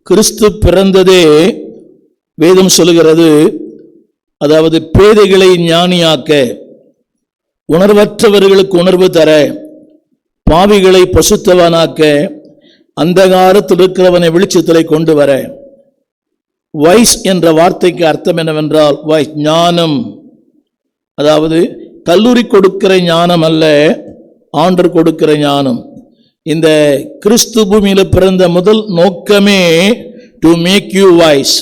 கிறிஸ்து பிறந்ததே வேதம் சொல்லுகிறது, அதாவது பேதைகளை ஞானியாக்க, உணர்வற்றவர்களுக்கு உணர்வு தர, பாவிகளை பசுத்தவனாக்க, அந்தகாரத்தில் இருக்கிறவனை வெளிச்சத்திலே கொண்டு வர. வைஸ் என்ற வார்த்தைக்கு அர்த்தம் என்னவென்றால் வைஸ் ஞானம், அதாவது கல்லூரி கொடுக்கிற ஞானம் அல்ல, ஆண்டவர் கொடுக்கிற ஞானம். இந்த கிறிஸ்து பூமியில பிறந்த முதல் நோக்கமே டு மேக் யூ வைஸ்,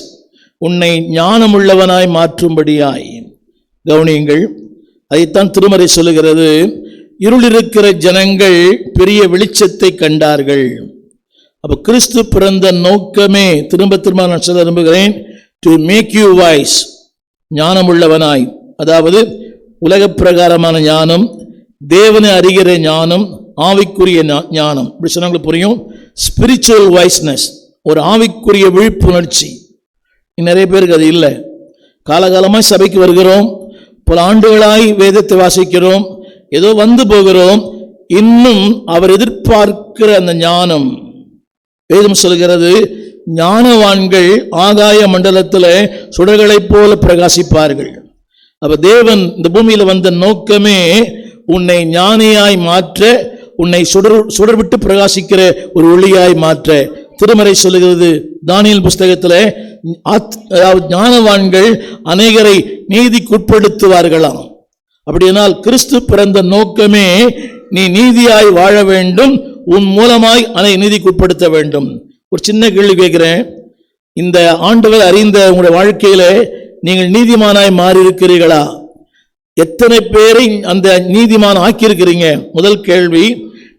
உன்னை ஞானம் உள்ளவனாய் மாற்றும்படியாய். கவனியுங்கள், அதைத்தான் திருமறை சொல்லுகிறது, இருள் இருக்கிற ஜனங்கள் பெரிய வெளிச்சத்தை கண்டார்கள். அப்ப கிறிஸ்து பிறந்த நோக்கமே, திரும்ப திரும்ப நான் சொல்ல விரும்புகிறேன், டு மேக் யூ வைஸ், ஞானம் உள்ளவனாய். அதாவது உலக பிரகாரமான ஞானம், தேவனை அறிகிற ஞானம், ஆவிக்குரிய ஞானம். இப்படி சொன்னாங்களுக்கு புரியும். ஸ்பிரிச்சுவல் வைஸ்னஸ், ஒரு ஆவிக்குரிய விழிப்புணர்ச்சி. நிறைய பேருக்கு அது இல்லை. காலகாலமாய் சபைக்கு வருகிறோம், பல ஆண்டுகளாய் வேதத்தை வாசிக்கிறோம், ஏதோ வந்து போகிறோம், இன்னும் அவர் எதிர்பார்க்கிற அந்த ஞானம். வேதம் சொல்கிறது, ஞானவான்கள் ஆகாய மண்டலத்தில் சுடர்களைப் போல பிரகாசிப்பார்கள். அப்ப தேவன் இந்த பூமியில வந்த நோக்கமே உன்னை ஞானியாய் மாற்ற, உன்னை சுடர் விட்டு பிரகாசிக்கிற ஒரு ஒளியாய் மாற்ற. திருமறை சொல்லுகிறது தானியேல் புஸ்தகத்தில், ஞானவான்கள் அநேகரை நீதிக்குட்படுத்துவார்களாம். அப்படியானால் கிறிஸ்து பிறந்த நோக்கமே நீ நீதியாய் வாழ வேண்டும், உன் மூலமாய் அனை நீதிக்குட்படுத்த வேண்டும். ஒரு சின்ன கேள்வி கேட்கிறேன், இந்த ஆண்டவர் அறிந்த உங்களுடைய வாழ்க்கையில நீங்கள் நீதிமானாய் மாறி இருக்கிறீர்களா? எத்தனை பேரை அந்த நீதிமான் ஆக்கியிருக்கிறீங்க? முதல் கேள்வி.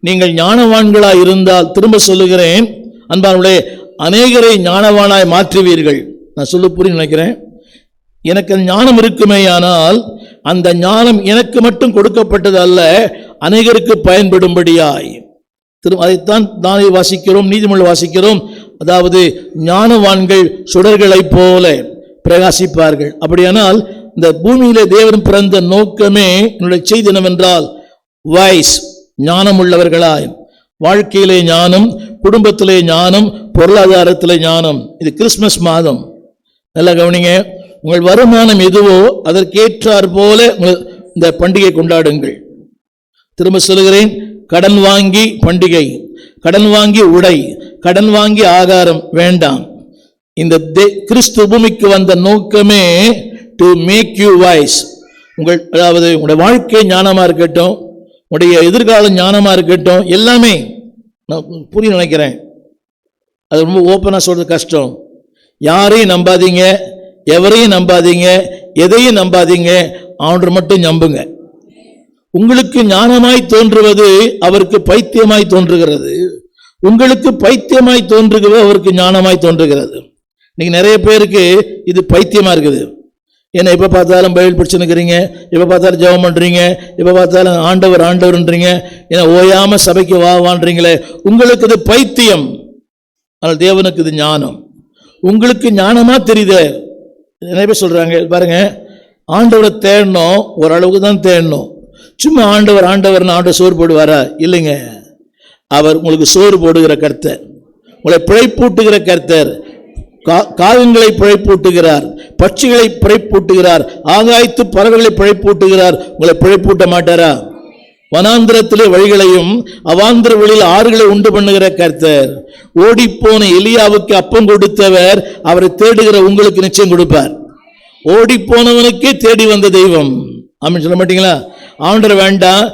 நீங்கள் ஞானவான்களாய் இருந்தால், திரும்ப சொல்லுகிறேன் அன்பானவர்களே, அநேகரை ஞானவானாய் மாற்றுவீர்கள். நான் சொல்ல புரிய நினைக்கிறேன். எனக்கு ஞானம் இருக்குமேயானால் அந்த ஞானம் எனக்கு மட்டும் கொடுக்கப்பட்டது அல்ல, அநேகருக்கு பயன்படும்படியாய். அதைத்தான் தானே வாசிக்கிறோம், நீதிமொழி வாசிக்கிறோம். அதாவது ஞானவான்கள் சுடர்களைப் போல பிரகாசிப்பார்கள். அப்படியானால் இந்த பூமியில தேவன் பிறந்த நோக்கமே, என்னுடைய செய்தி என்னவென்றால் வைஸ், ஞானம் உள்ளவர்களாய். வாழ்க்கையிலே ஞானம், குடும்பத்திலே ஞானம், பொருளாதாரத்திலே ஞானம். இது கிறிஸ்துமஸ் மாதம். நல்லா கவனிங்க, உங்கள் வருமானம் எதுவோ அதற்கேற்றார் போல இந்த பண்டிகை கொண்டாடுங்கள். திரும்ப சொல்லுகிறேன், கடன் வாங்கி பண்டிகை, கடன் வாங்கி உடை, கடன் வாங்கி ஆகாரம் வேண்டாம். இந்த கிறிஸ்து பூமிக்கு வந்த நோக்கமே டு மேக் யூ வைஸ். அதாவது உங்களுடைய வாழ்க்கை ஞானமா இருக்கட்டும், உடைய எதிர்காலம் ஞானமா இருக்கட்டும், எல்லாமே. நான் புரிய நினைக்கிறேன், அது ரொம்ப ஓப்பனா சொல்றது கஷ்டம். யாரையும் நம்பாதீங்க, எவரையும் நம்பாதீங்க, எதையும் நம்பாதீங்க, ஆண்டவர் மட்டும் நம்புங்க. உங்களுக்கு ஞானமாய் தோன்றுவது அவருக்கு பைத்தியமாய் தோன்றுகிறது, உங்களுக்கு பைத்தியமாய் தோன்றுகிறது அவருக்கு ஞானமாய் தோன்றுகிறது. இன்னைக்கு நிறைய பேருக்கு இது பைத்தியமா இருக்குது. ஏன்னா எப்போ பார்த்தாலும் பைபிள் படிச்சுன்னுக்கிறீங்க, எப்போ பார்த்தாலும் ஜெபம் பண்ணுறீங்க, எப்போ பார்த்தாலும் ஆண்டவர் ஆண்டவர்ன்றீங்க, ஏன்னா ஓயாம சபைக்கு வான்றீங்களே, உங்களுக்கு இது பைத்தியம். ஆனால் தேவனுக்கு இது ஞானம். உங்களுக்கு ஞானமா தெரியுது. நிறைய பேர் சொல்றாங்க பாருங்க, ஆண்டவரை தேடணும், ஓரளவுக்கு தான் தேடணும். சும்மா ஆண்டவர் ஆண்டவர்னு ஆண்டவர் சோறு போடுவாரா? இல்லைங்க. அவர் உங்களுக்கு சோறு போடுகிற கர்த்தர், உங்களை பிழைப்பூட்டுகிற கர்த்தர். காகங்களை பிழைப்பூட்டுகிறார், பட்சிகளை பிழைப்பூட்டுகிறார், ஆகாயத்து பறவைகளை பிழைப்பூட்டுகிறார். உங்களை பிழைப்பூட்ட மாட்டாரா? வனாந்திரத்திலே வழிகளையும் அவாந்திர வழியில் ஆறுகளை உண்டு பண்ணுகிற கர்த்தர். ஓடிப்போன எலியாவுக்கு அப்பம் கொடுத்தவர் அவரை தேடுகிற உங்களுக்கு நிச்சயம் கொடுப்பார். ஓடி போனவனுக்கே தேடி வந்த தெய்வம். ஆமென் சொல்ல மாட்டீங்களா? ஆண்டவர் வேண்டாம்,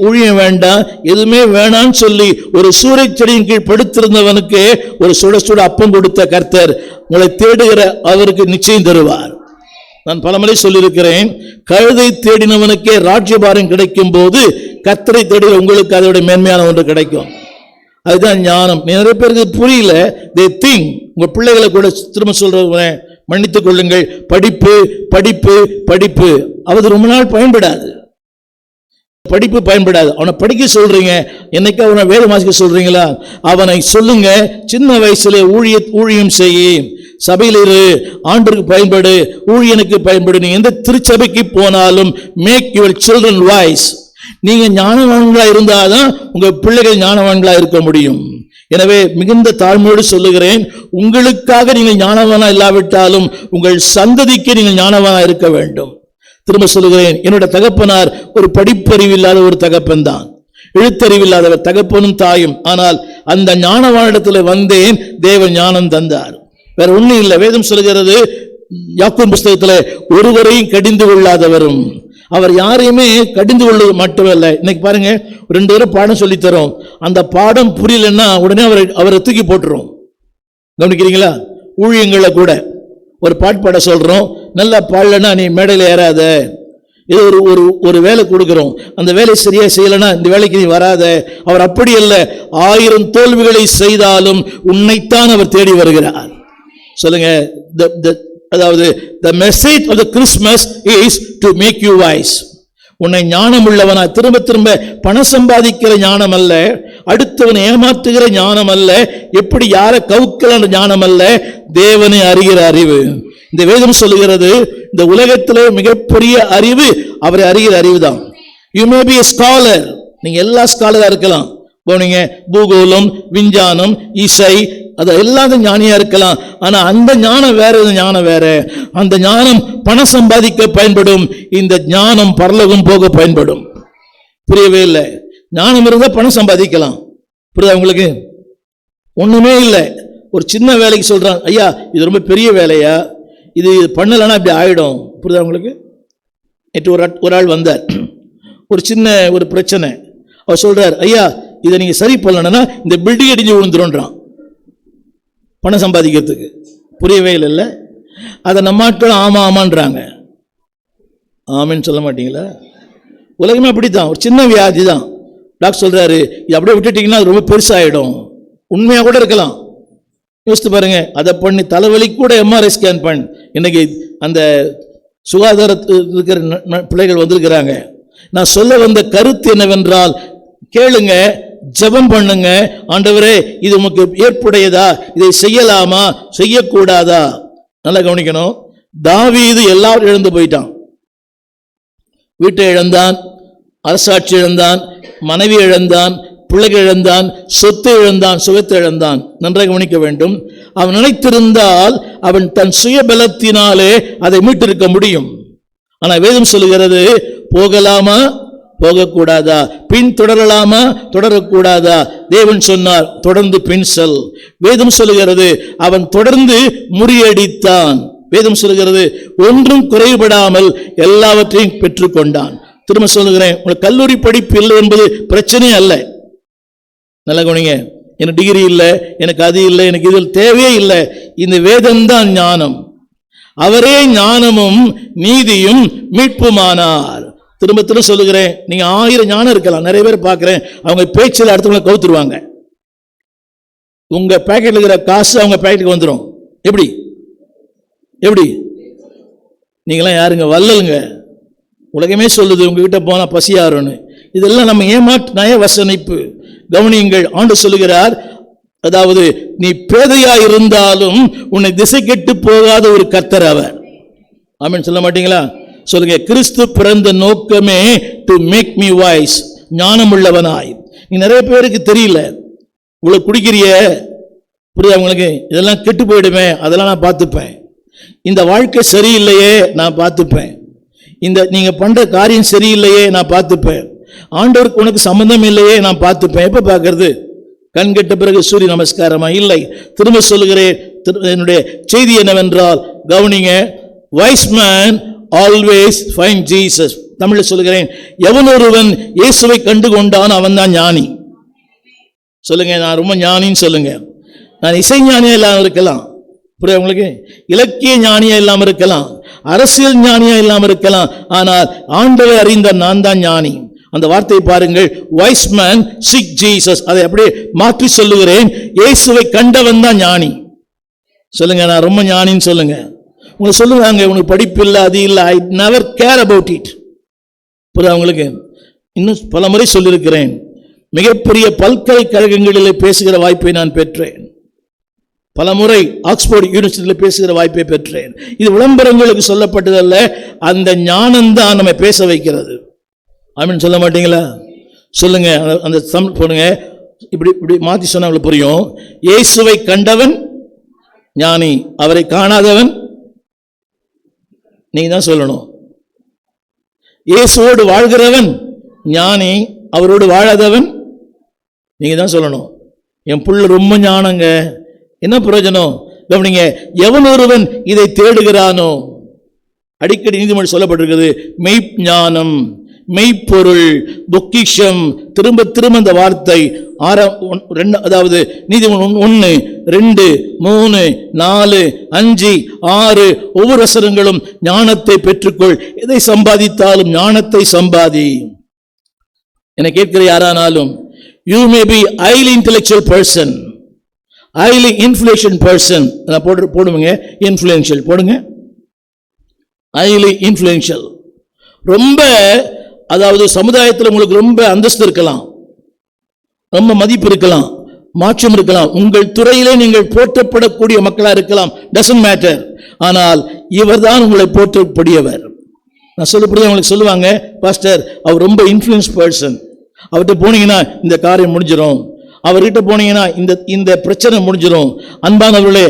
ஊழியம் வேண்டாம், எதுவுமே வேணான்னு சொல்லி ஒரு சூறை செடியின் கீழ் படுத்திருந்தவனுக்கு ஒரு சுட சுட அப்பம் கொடுத்த கர்த்தர் உங்களை தேடுகிற அவருக்கு நிச்சயம் தருவார். நான் பலமுறை சொல்லியிருக்கிறேன், கழுதை தேடினவனுக்கே ராஜ்யபாரம் கிடைக்கும் போது கர்த்தரை தேடுகிற உங்களுக்கு அதோட மேன்மையான ஒன்று கிடைக்கும். அதுதான் ஞானம். நிறைய பேருக்கு புரியல. தே திங்க், உங்க பிள்ளைகளை கூட திரும்ப சொல்றேன், மன்னித்துக் கொள்ளுங்கள், படிப்பு படிப்பு படிப்பு, அது ரொம்ப நாள் பயன்படாது. படிப்பு பயன்படாது. அவனை படிக்க சொல்றீங்க, என்னைக்கு அவனை வேத வாசிக்க சொல்றீங்களா? அவனை சொல்லுங்க, சின்ன வயசுல ஊழியம் செய்ய, சபையில் இரு, ஆண்டருக்கு பயன்படு, ஊழியனுக்கு பயன்படு. நீ எந்த திருச்சபைக்கு போனாலும் மேக் யுவர் சில்ட்ரன் வாய்ஸ். நீங்க ஞானவான்களா இருந்தாதான் உங்க பிள்ளைகள் ஞானவான்களா இருக்க முடியும். எனவே மிகுந்த தாழ்மையோடு சொல்லுகிறேன், உங்களுக்காக நீங்கள் ஞானவானா இல்லாவிட்டாலும் உங்கள் சந்ததிக்கு நீங்கள் ஞானவானா இருக்க வேண்டும். திரும்ப சொல்லுகிறேன், என்னுடைய தகப்பனார் ஒரு படிப்பறிவு இல்லாத ஒரு தகப்பன் தான், எழுத்தறிவில்லாதவர் தகப்பனும் தாயும். ஆனால் அந்த ஞானவானிடத்தில் வந்தேன், தேவன் ஞானம் தந்தார். வேற ஒண்ணும் இல்லை. வேதம் சொல்லுகிறது யாக்கோபு புஸ்தகத்தில், ஒருவரையும் கடிந்து கொள்ளாதவரும். அவர் யாரையுமே கடிந்து கொள்வது மட்டுமல்ல. இன்னைக்கு பாருங்க, 2 பேரும் பாடம் சொல்லித்தரோம், அந்த பாடம் புரியலன்னா உடனே அவரை தூக்கி போட்டுரும். கவனிக்கிறீங்களா? ஊழியங்களை கூட ஒரு பாட்டு பாட சொல்றோம், நல்லா பாடலன்னா நீ மேடையில் ஏறாத. இது ஒரு வேலை கொடுக்கிறோம், அந்த வேலை சரியா செய்யலைன்னா இந்த வேலைக்கு நீ வராத. அவர் அப்படி அல்ல, 1000 தோல்விகளை செய்தாலும் உன்னைத்தான் அவர் தேடி வருகிறார். சொல்லுங்க, அதாவது the message of the Christmas is to make you wise. உன்னை ஞானம் உள்ளவனா, திரும்ப திரும்ப பணம் சம்பாதிக்கிற ஞானம் அல்ல, அடுத்தவனை ஏமாற்றுகிற ஞானம் அல்ல, எப்படி யாரை கவுக்கல ஞானம் அல்ல, தேவனை அறிகிற அறிவு. இந்த வேதம் சொல்லுகிறது, இந்த உலகத்திலே மிகப்பெரிய அறிவு அவரை அறிகிற அறிவு தான். You may be a scholar, நீங்க எல்லா ஸ்காலரா இருக்கலாம். போனீங்க பூகோளம், விஞ்ஞானம், இசை, அது எல்லாத்தையும் ஞானியா இருக்கலாம். ஆனா அந்த ஞானம் வேற, ஞானம் வேற. அந்த ஞானம் பணம் சம்பாதிக்க பயன்படும், இந்த ஞானம் பரலோகம் போக பயன்படும். புரியவே இல்லை. ஞானம் இருந்தா பணம் சம்பாதிக்கலாம், புரியுதா உங்களுக்கு? ஒண்ணுமே இல்லை, ஒரு சின்ன வேலைக்கு சொல்றான், ஐயா இது ரொம்ப பெரிய வேலையா, இது பண்ணலன்னா இப்படி ஆயிடும். புரியுதா உங்களுக்கு? நேற்று ஒரு ஆள் வந்தார், ஒரு சின்ன ஒரு பிரச்சனை. அவர் சொல்றார், ஐயா இதை நீங்க சரி பண்ணலன்னா இந்த பில்டிங் அடிஞ்சு விழுந்துருன்றான், பணம் சம்பாதிக்கிறதுக்கு. புரியவே இல்லை. அதை நம்மாட்கள் ஆமா ஆமான்றாங்க. ஆமின்னு சொல்ல மாட்டீங்களா? உலகமே அப்படித்தான். ஒரு சின்ன வியாதி தான், டாக்டர் சொல்றாரு இது அப்படியே விட்டுட்டீங்கன்னா அது ரொம்ப பெருசாகிடும். உண்மையாக கூட இருக்கலாம். யோசித்து பாருங்க, அதை பண்ணி தலைவலி கூட எம்ஆர்ஐ ஸ்கேன் பண்ணி, இன்னைக்கு அந்த சுகாதாரத்தில் இருக்கிற பிள்ளைகள் வந்திருக்கிறாங்க. நான் சொல்ல வந்த கருத்து என்னவென்றால், கேளுங்க, ஜெபம் பண்ணுங்க, ஆண்டவரே இது உமக்கு ஏற்புடையதா, இதை செய்யலாமா செய்யக்கூடாதா? நல்லா கவனிக்கணும். தாவீது எல்லாரும் இழந்து போயிட்டான். வீட்டை இழந்தான், அரசாட்சி இழந்தான், மனைவி இழந்தான், பிள்ளைகள் இழந்தான், சொத்து இழந்தான், சுகத்தை இழந்தான். நன்றாக கவனிக்க வேண்டும். அவன் நினைத்திருந்தால் அவன் தன் சுயபலத்தினாலே அதை மீட்டிருக்க முடியும். ஆனா வேதம் சொல்லுகிறது, போகலாமா போகக்கூடாதா, பின் தொடரலாமா தொடரக்கூடாதா? தேவன் சொன்னார் தொடர்ந்து பின் செல். வேதம் சொல்லுகிறது அவன் தொடர்ந்து முறியடித்தான். வேதம் சொல்லுகிறது ஒன்றும் குறைபடாமல் எல்லாவற்றையும் பெற்றுக்கொண்டான். திரும்ப சொல்லுகிறேன், உங்களுக்கு கல்லூரி படிப்பு இல்லை என்பது பிரச்சனை அல்ல. நல்ல கவனிங்க, எனக்கு டிகிரி இல்லை, எனக்கு அது இல்லை, எனக்கு இதில் தேவையே இல்லை. இந்த வேதம் தான் ஞானம். அவரே ஞானமும் நீதியும் மீட்புமானார். திரும்ப திரும்ப சொல்லுகிறேன், நீங்க 1000 ஞானம் இருக்கலாம். நிறைய பேர் பார்க்கிறேன், அவங்க பேச்சில் அடுத்தவங்களை கவுத்துருவாங்க. உங்க பேக்கெட்ல இருக்கிற காசு அவங்க பேக்கெட்டுக்கு வந்துடும். எப்படி எப்படி? நீங்களாம் யாருங்க? வல்லலுங்க. உலகமே சொல்லுது உங்ககிட்ட போனா பசியாருன்னு. இதெல்லாம் நம்ம நய வசனிப்பு. கவனியுங்கள், ஆண்டு சொல்லுகிறார், அதாவது நீ பேதையா இருந்தாலும் உன்னை திசை கெட்டு போகாத ஒரு கர்த்தர் அவர். ஆமென் சொல்ல மாட்டீங்களா? சொல்லுங்க, கிறிஸ்து பிறந்த நோக்கமே டு மேக் மீ வாய்ஸ், ஞானம் உள்ளவனாய். நீ நிறைய பேருக்கு தெரியல, இவ்வளவு குடிக்கிறிய, புரியுதா உங்களுக்கு? இதெல்லாம் கெட்டு போயிடுமே, அதெல்லாம் நான் பார்த்துப்பேன். இந்த வாழ்க்கை சரியில்லையே, நான் பார்த்துப்பேன். இந்த நீங்க பண்ற காரியம் சரியில்லையே, நான் பார்த்துப்பேன். ஆண்டவருக்கு உனக்கு சம்பந்தம் இல்லையே, நான் பார்த்துப்பேன். எப்ப பார்க்கறது? கண் கெட்ட பிறகு சூரிய நமஸ்காரமா? இல்லை. திரும்ப சொல்லுகிறேன், என்னுடைய செய்தி என்னவென்றால், கவனிங்க, wise man always find Jesus. தமிழில் சொல்லுகிறேன், எவன் ஒருவன் இயேசுவை கண்டு கொண்டான் அவன் தான் ஞானி. சொல்லுங்க, நான் ரொம்ப ஞானின்னு சொல்லுங்க. நான் இசை ஞானியா இல்லாமல் இருக்கலாம், புரியுது உங்களுக்கு? இலக்கிய ஞானியா இல்லாமல் இருக்கலாம், அரசியல் ஞானியா இல்லாமல் இருக்கலாம், ஆனால் ஆண்டவரை அறிந்த நான் தான் ஞானி. அந்த வார்த்தையை பாருங்கள், வைஸ் மேன் சீக் ஜீசஸ். அதை அப்படியே மாற்றி சொல்லுகிறேன், இயேசுவை கண்டவன் தான் ஞானி. சொல்லுங்க, நான் ரொம்ப ஞானின்னு சொல்லுங்க. உங்களுக்கு சொல்லுவாங்க, உனக்கு படிப்பு இல்லை, அது இல்லை, I never care about it. புரியுதா உங்களுக்கு? இன்னும் பல முறை சொல்லியிருக்கிறேன், மிகப்பெரிய பல்கலைக்கழகங்களிலே பேசுகிற வாய்ப்பை நான் பெற்றேன். பல முறை ஆக்ஸ்போர்ட் யூனிவர்சிட்டியில் பேசுகிற வாய்ப்பை பெற்றேன். இது விளம்பரங்களுக்கு சொல்லப்பட்டதல்ல, அந்த ஞானம் தான் நம்ம பேச வைக்கிறது. ஆமீன் சொல்ல மாட்டீங்களா? சொல்லுங்க, அந்த போடுங்க, இப்படி இப்படி மாத்தி சொன்னா உங்களுக்கு புரியும். இயேசுவை கண்டவன் ஞானி, அவரை காணாதவன் நீங்க தான் சொல்லணும். இயேசுவோடு வாழ்கிறவன் ஞானி, அவரோடு வாழாதவன் நீங்க தான் சொல்லணும். என் புள்ள ரொம்ப ஞானங்க, என்ன பிரயோஜனம்? கவனிங்க, எவன் ஒருவன் இதை தேடுகிறானோ, அடிக்கடி நீதிமொழி சொல்லப்பட்டிருக்கிறது, மெய்ஞானம், மெய்ப்பொருள், பொக்கிஷம். திரும்ப திரும்ப அந்த வார்த்தை அதாவது நீதிமொழி 1, 2, 3, 4, 5, 6 ஒவ்வொரு வசனங்களும் ஞானத்தை பெற்றுக்கொள். எதை சம்பாதித்தாலும் ஞானத்தை சம்பாதி. என்னை கேட்கிற யாரானாலும், you may be highly intellectual person, highly influential person. போடுங்க influential போடுங்க, highly influential. ரொம்ப அதாவது சமுதாயத்தில் உங்களுக்கு ரொம்ப அந்தஸ்து இருக்கலாம், ரொம்ப மதிப்பு இருக்கலாம், மாற்றம் இருக்கலாம், உங்கள் துறையிலே நீங்கள் போற்றப்படக்கூடிய மக்களா இருக்கலாம், டசன்ட் மேட்டர். ஆனால் இவர்தான் உங்களை போற்றக்கூடியவர். நான் சொல்லக்கூடிய உங்களுக்கு சொல்லுவாங்க, பாஸ்டர் அவர் ரொம்ப இன்ஃப்ளூயன்ஸ் பர்சன், அவர்கிட்ட போனீங்கன்னா இந்த காரியம் முடிஞ்சிடும், அவர்கிட்ட போனீங்கன்னா இந்த பிரச்சனை முடிஞ்சிடும். அன்பானவர்களே,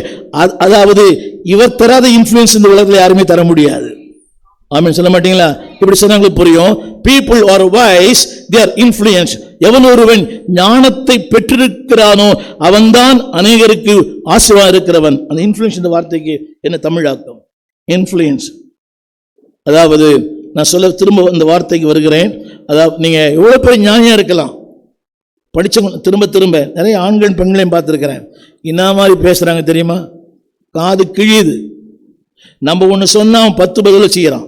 அதாவது இவர் தராத இன்ஃப்ளூயன்ஸ் இந்த உலகத்தில் யாருமே தர முடியாது. ஆமென் சொல்ல மாட்டீங்களா? இப்படி சொன்னாங்க புரியும். people are wise, they are influenced. எவன் ஒருவன் ஞானத்தை பெற்றிருக்கிறானோ அவன்தான் அநேகருக்கு ஆசீர்வாதம் இருக்கிறவன். அந்த இன்ஃப்ளூயன்ஸ் இந்த வார்த்தைக்கு என்ன தமிழாக்கம்? இன்ஃப்ளூயன்ஸ். அதாவது நான் சொல்ல திரும்ப இந்த வார்த்தைக்கு வருகிறேன். அதாவது நீங்க எவ்வளவு பெரிய ஞானியா இருக்கலாம், படிச்சவங்க திரும்ப திரும்ப நிறைய ஆண்கள் பெண்களையும் பார்த்துருக்கிறேன், என்ன மாதிரி பேசுறாங்க தெரியுமா? காது கிழியுது. நம்ம ஒன்று சொன்னா 10 பதில் செய்யறான்.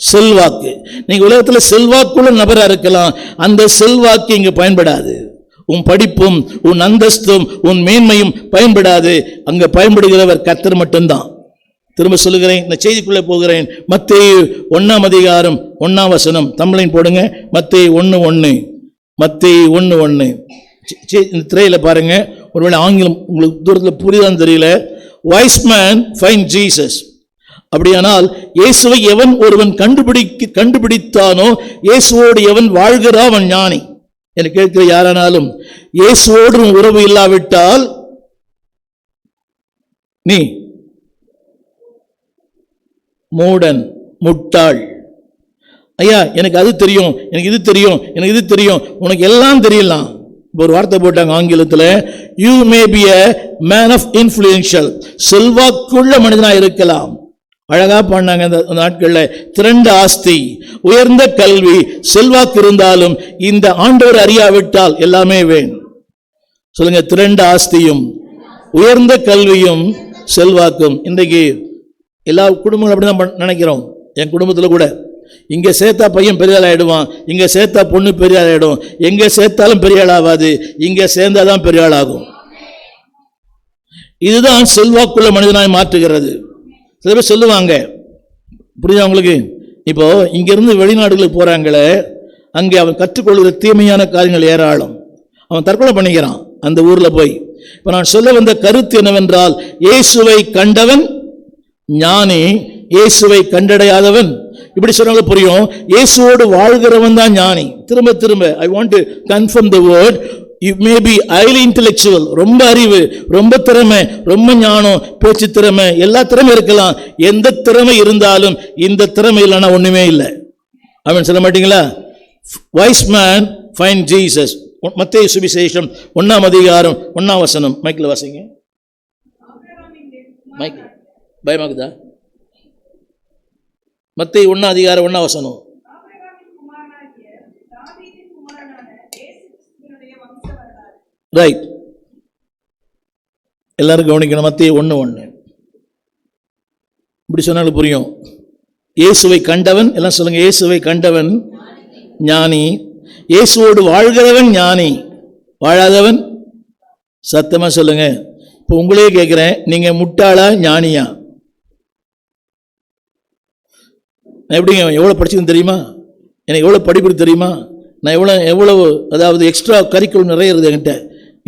செல்வாக்கு. நீங்க உலகத்துல செல்வாக்குள்ள நபரா இருக்கலாம், அந்த செல்வாக்கு இங்க பயன்படாது. உன் படிப்பும் உன் அந்தஸ்தும் உன் மேன்மையும் பயன்படாது. அங்க பயன்படுகிறவர் கர்த்தர் மட்டும்தான். திரும்ப சொல்லுகிறேன், இந்த செய்திக்குள்ளே போகிறேன். மத்தேயு 1ஆம் அதிகாரம் 1ஆம் வசனம் தமிழின் போடுங்க. மத்தேயு 1:1, மத்தேயு 1:1. இந்த திரையில பாருங்க, ஒருவேளை ஆங்கிலம் உங்களுக்கு தூரத்தில் புரியுதான்னு தெரியல. wise man find Jesus. அப்படியானால் இயேசுவை எவன் ஒருவன் கண்டுபிடித்தானோ, இயேசுவோடு எவன் வாழ்கிறான் அவன் ஞானி. எனக்கு கேட்கிற யாரானாலும், இயேசுவோடு உறவு இல்லாவிட்டால் நீ மூடன், முட்டாள். ஐயா எனக்கு அது தெரியும், எனக்கு இது தெரியும், எனக்கு இது தெரியும், உனக்கு எல்லாம் தெரியலாம். ஒரு வார்த்தை போட்டாங்க ஆங்கிலத்தில், you may be a man of influential. செல்வாக்குள்ள மனிதனா இருக்கலாம். அழகா பண்ணாங்க அந்த நாட்களில். திரண்ட ஆஸ்தி, உயர்ந்த கல்வி, செல்வாக்கு இருந்தாலும் இந்த ஆண்டவர் அறியாவிட்டால் எல்லாமே வேணும். சொல்லுங்க, திரண்ட ஆஸ்தியும் உயர்ந்த கல்வியும் செல்வாக்கும். இன்றைக்கு எல்லா குடும்பங்களும் அப்படிதான் நினைக்கிறோம். என் குடும்பத்தில் கூட இங்க சேர்த்தா பையன் பெரிய ஆள் ஆயிடுவான், இங்க சேர்த்தா பொண்ணு பெரிய ஆள் ஆயிடும், எங்க சேர்த்தாலும் பெரிய ஆள் ஆகாது, இங்க சேர்ந்தாதான் பெரிய ஆள் ஆகும். இதுதான் செல்வாக்குள்ள மனிதனாய் மாற்றுகிறது. சில பேர் சொல்லுவாங்க, புரியுதா உங்களுக்கு? இப்போ இங்க இருந்து வெளிநாடுகளுக்கு போறாங்களே, அங்கே அவன் கற்றுக்கொள்கிற தீமையான காரியங்கள் ஏராளம். அவன் தற்கொலை பண்ணிக்கிறான் அந்த ஊர்ல போய். இப்ப நான் சொல்ல வந்த கருத்து என்னவென்றால், இயேசுவை கண்டவன் ஞானி, இயேசுவை கண்டடையாதவன். இப்படி சொன்னாங்க புரியும். இயேசுவோடு வாழ்கிறவன் தான் ஞானி. திரும்ப திரும்ப I want to confirm the word. You may be highly intellectual, ரொம்ப அறிவு, ரொம்ப திறமை, ரொம்ப ஞானம், பேச்சு திறமை, எல்லா திறமை இருக்கலாம். எந்த திறமை இருந்தாலும் இந்த திறமை இல்லைன்னா ஒண்ணுமே இல்லை. ஆமென் சொல்ல மாட்டீங்களா? Wise man find Jesus. மத்தேயு சுவிசேஷம் 1ஆம் அதிகாரம் 1ஆம் வசனம். மைக்கில் வாசிங்க. மைக் பயமாக்குதா? மத்தேயு 1ஆம் அதிகாரம் 1ஆம் வசனம். ரைட், எல்லாரும் கவனிக்கணும். மத்தேயு 1:1. இப்படி சொன்னாலும் புரியும். இயேசுவை கண்டவன், எல்லாம் சொல்லுங்க, இயேசுவை கண்டவன் ஞானி, இயேசுவோடு வாழ்கிறவன் ஞானி, வாழாதவன் சத்தமா சொல்லுங்க. இப்போ உங்களே கேட்கிறேன், நீங்க முட்டாளா ஞானியா? நான் எப்படிங்க, எவ்வளோ படிச்சுன்னு தெரியுமா? எனக்கு எவ்வளோ படிப்பு தெரியுமா? நான் எவ்வளவு அதாவது எக்ஸ்ட்ரா கரிக்குலம் நிறைய இருக்குது என்கிட்ட.